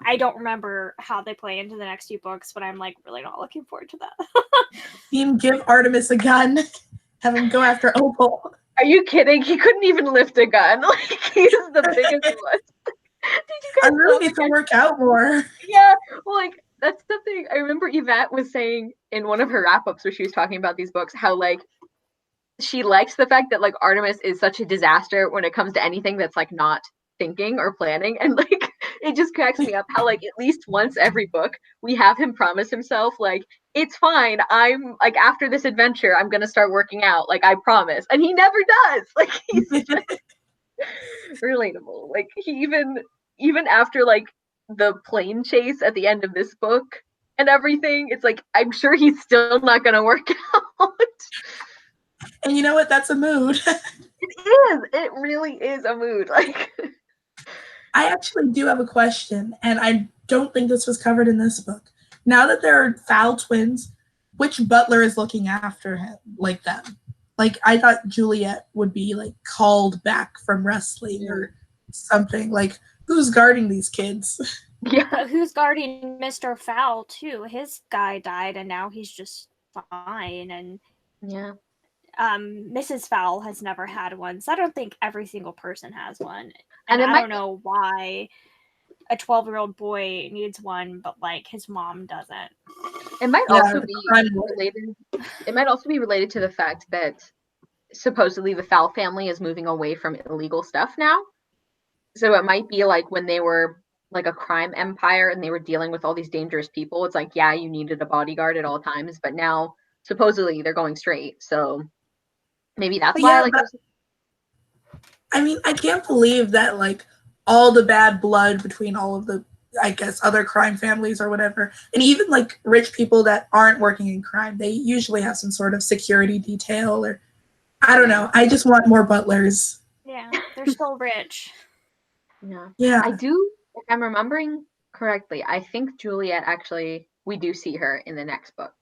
I don't remember how they play into the next few books, but I'm like really not looking forward to that. Team, give Artemis a gun. Have him go after Opal. Are you kidding? He couldn't even lift a gun. Like, he's the biggest one. I really need to work out more. Yeah, well, like, that's something I remember Yvette was saying in one of her wrap-ups where she was talking about these books, how like she likes the fact that like Artemis is such a disaster when it comes to anything that's like not thinking or planning, and like it just cracks me up how like at least once every book we have him promise himself like, it's fine, I'm like, after this adventure I'm gonna start working out, like, I promise, and he never does. Like, he's just relatable. Like, he even after like the plane chase at the end of this book and everything, it's like, I'm sure he's still not gonna work out. And you know what, that's a mood. It really is a mood. Like, I actually do have a question, and I don't think this was covered in this book. Now that there are Fowl twins, which butler is looking after him, like them? Like, I thought Juliet would be like called back from wrestling or something. Like, who's guarding these kids? Yeah, but who's guarding Mr. Fowl too? His guy died, and now he's just fine. And yeah. Mrs. Fowl has never had one, so I don't think every single person has one. And I don't know why a 12-year-old boy needs one, but like his mom doesn't. It might also be related. It might also be related to the fact that supposedly the Fowl family is moving away from illegal stuff now. So it might be like when they were like a crime empire and they were dealing with all these dangerous people, it's like, yeah, you needed a bodyguard at all times, but now supposedly they're going straight. So maybe that's why. Like, I mean, I can't believe that like all the bad blood between all of the, I guess, other crime families or whatever, and even like rich people that aren't working in crime, they usually have some sort of security detail, or I don't know. I just want more butlers. Yeah, they're so rich. Yeah. I do, if I'm remembering correctly, I think Juliet actually, we do see her in the next book.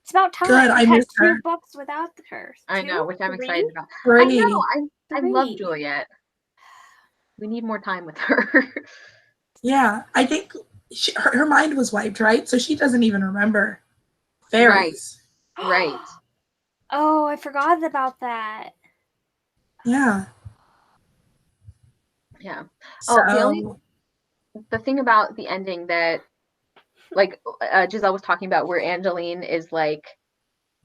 It's about time. Good, I We've had missed her. 2 books without her. I know, which I'm 3? excited about. I Great. know, I love 3. Juliet. We need more time with her. Yeah, I think her mind was wiped, right? So she doesn't even remember fairies. Right. Oh, I forgot about that. Yeah. Yeah. So, Oh, the thing about the ending that, like, Giselle was talking about, where Angeline is like,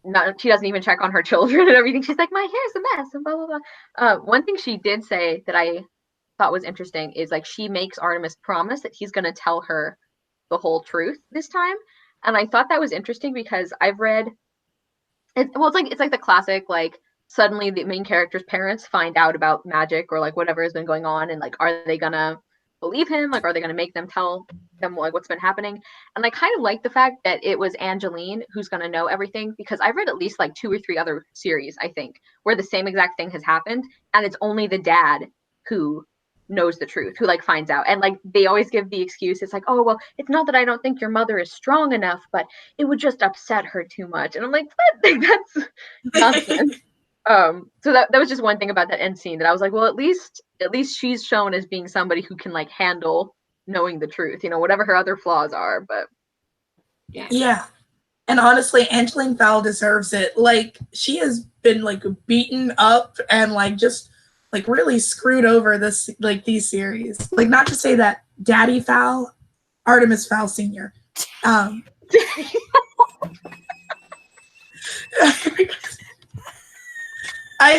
not, she doesn't even check on her children and everything. She's like, my hair's a mess and blah blah blah. One thing she did say that I thought was interesting is like she makes Artemis promise that he's going to tell her the whole truth this time, and I thought that was interesting because I've read it. Well, it's like the classic, like, suddenly the main character's parents find out about magic or like whatever has been going on, and like, are they gonna believe him? Like, are they gonna make them tell them like what's been happening? And I kind of like the fact that it was Angeline who's gonna know everything, because I've read at least like 2 or 3 other series, I think, where the same exact thing has happened, and it's only the dad who knows the truth, who like finds out. And like they always give the excuse, it's like, oh well, it's not that I don't think your mother is strong enough, but it would just upset her too much. And I'm like, what? That's nonsense. So that was just one thing about that end scene that I was like, well, at least she's shown as being somebody who can like handle knowing the truth, whatever her other flaws are. But yeah. And honestly, Angeline Fowl deserves it. Like, she has been like beaten up and like just like really screwed over this, like, these series. Like, not to say that Daddy Fowl, Artemis Fowl Sr. I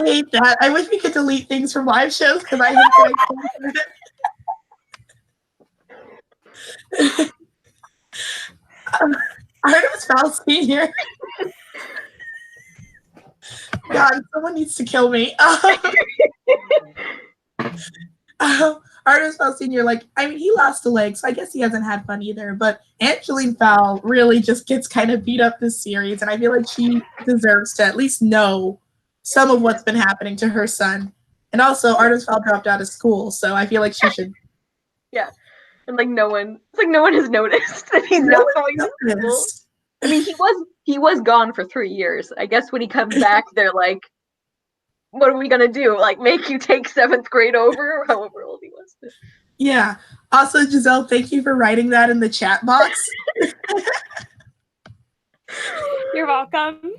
hate that. I wish we could delete things from live shows because I hate that. Artemis Fowl Sr. God, someone needs to kill me. Artemis Fowl Sr., like, I mean, he lost a leg, so I guess he hasn't had fun either. But Angeline Fowl really just gets kind of beat up this series, and I feel like she deserves to at least know some of what's been happening to her son. And also, Artemis Fowl dropped out of school, so I feel like she should. Yeah, and like no one has noticed that he's not going to school. I mean, he was gone for 3 years. I guess when he comes back, they're like, what are we gonna do? Like, make you take 7th grade over, or however old he was. Yeah. Also, Giselle, thank you for writing that in the chat box. You're welcome.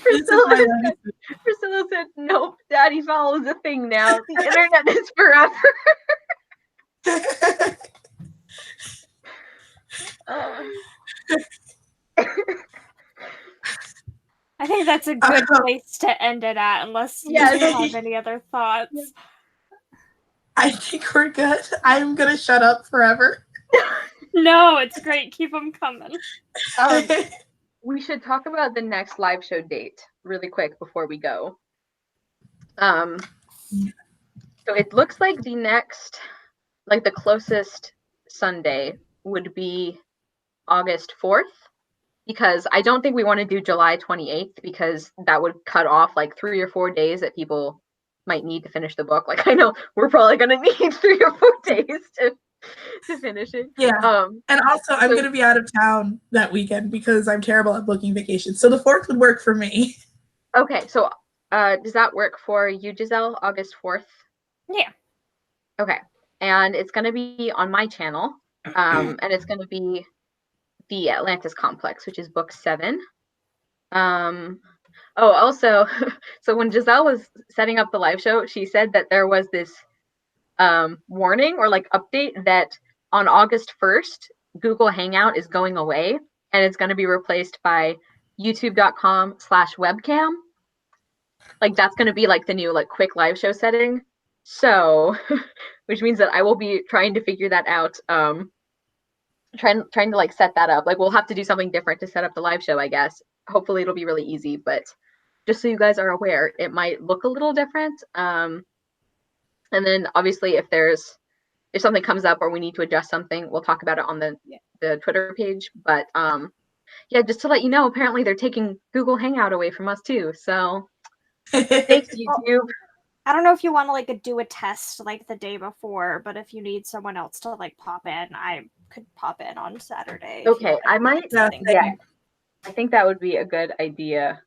Priscilla said, nope, Daddy Fowl is a thing now. The internet is forever. I think that's a good place to end it at, unless you have any other thoughts. I think we're good. I'm going to shut up forever. No, it's great. Keep them coming. We should talk about the next live show date really quick before we go. So it looks like the next, like the closest Sunday would be August 4th, because I don't think we want to do July 28th, because that would cut off like 3 or 4 days that people might need to finish the book. Like, I know we're probably going to need 3 or 4 days to finish it. Yeah. And also, I'm going to be out of town that weekend because I'm terrible at booking vacations. So the 4th would work for me. Okay. So does that work for you, Giselle? August 4th? Yeah. Okay. And it's going to be on my channel. And it's going to be the Atlantis Complex, which is book 7. Oh, also, so when Giselle was setting up the live show, she said that there was this warning or like update that on August 1st, Google Hangout is going away, and it's going to be replaced by youtube.com/webcam. Like, that's going to be like the new like quick live show setting. So, which means that I will be trying to figure that out. Trying to like set that up. Like, we'll have to do something different to set up the live show, I guess. Hopefully it'll be really easy, but just so you guys are aware, it might look a little different. And then obviously if something comes up or we need to adjust something, we'll talk about it on the Twitter page. But yeah, just to let you know, apparently they're taking Google Hangout away from us too. So thanks, YouTube. I don't know if you want to like do a test like the day before, but if you need someone else to like pop in, I could pop in on Saturday. Okay, I might. Yeah. I think that would be a good idea.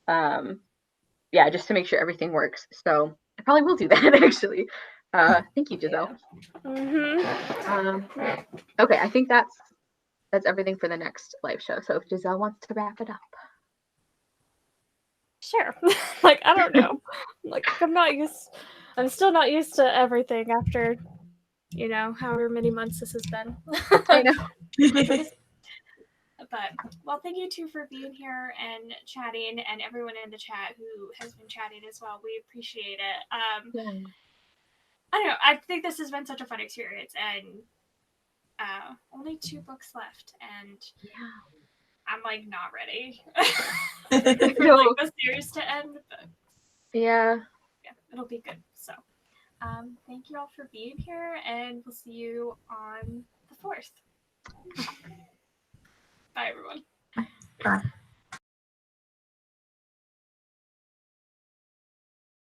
Yeah, just to make sure everything works. So I probably will do that actually. Thank you, Giselle. Okay, I think that's everything for the next live show. So if Giselle wants to wrap it up. Sure. Like, I don't know. Like, I'm still not used to everything after, you know, however many months this has been. I know. But, well, thank you two for being here and chatting, and everyone in the chat who has been chatting as well. We appreciate it. Yeah. I don't know. I think this has been such a fun experience, and only 2 books left, and I'm like not ready for like the series to end. But yeah, it'll be good. So, thank you all for being here, and we'll see you on the 4th. Bye, everyone. Bye.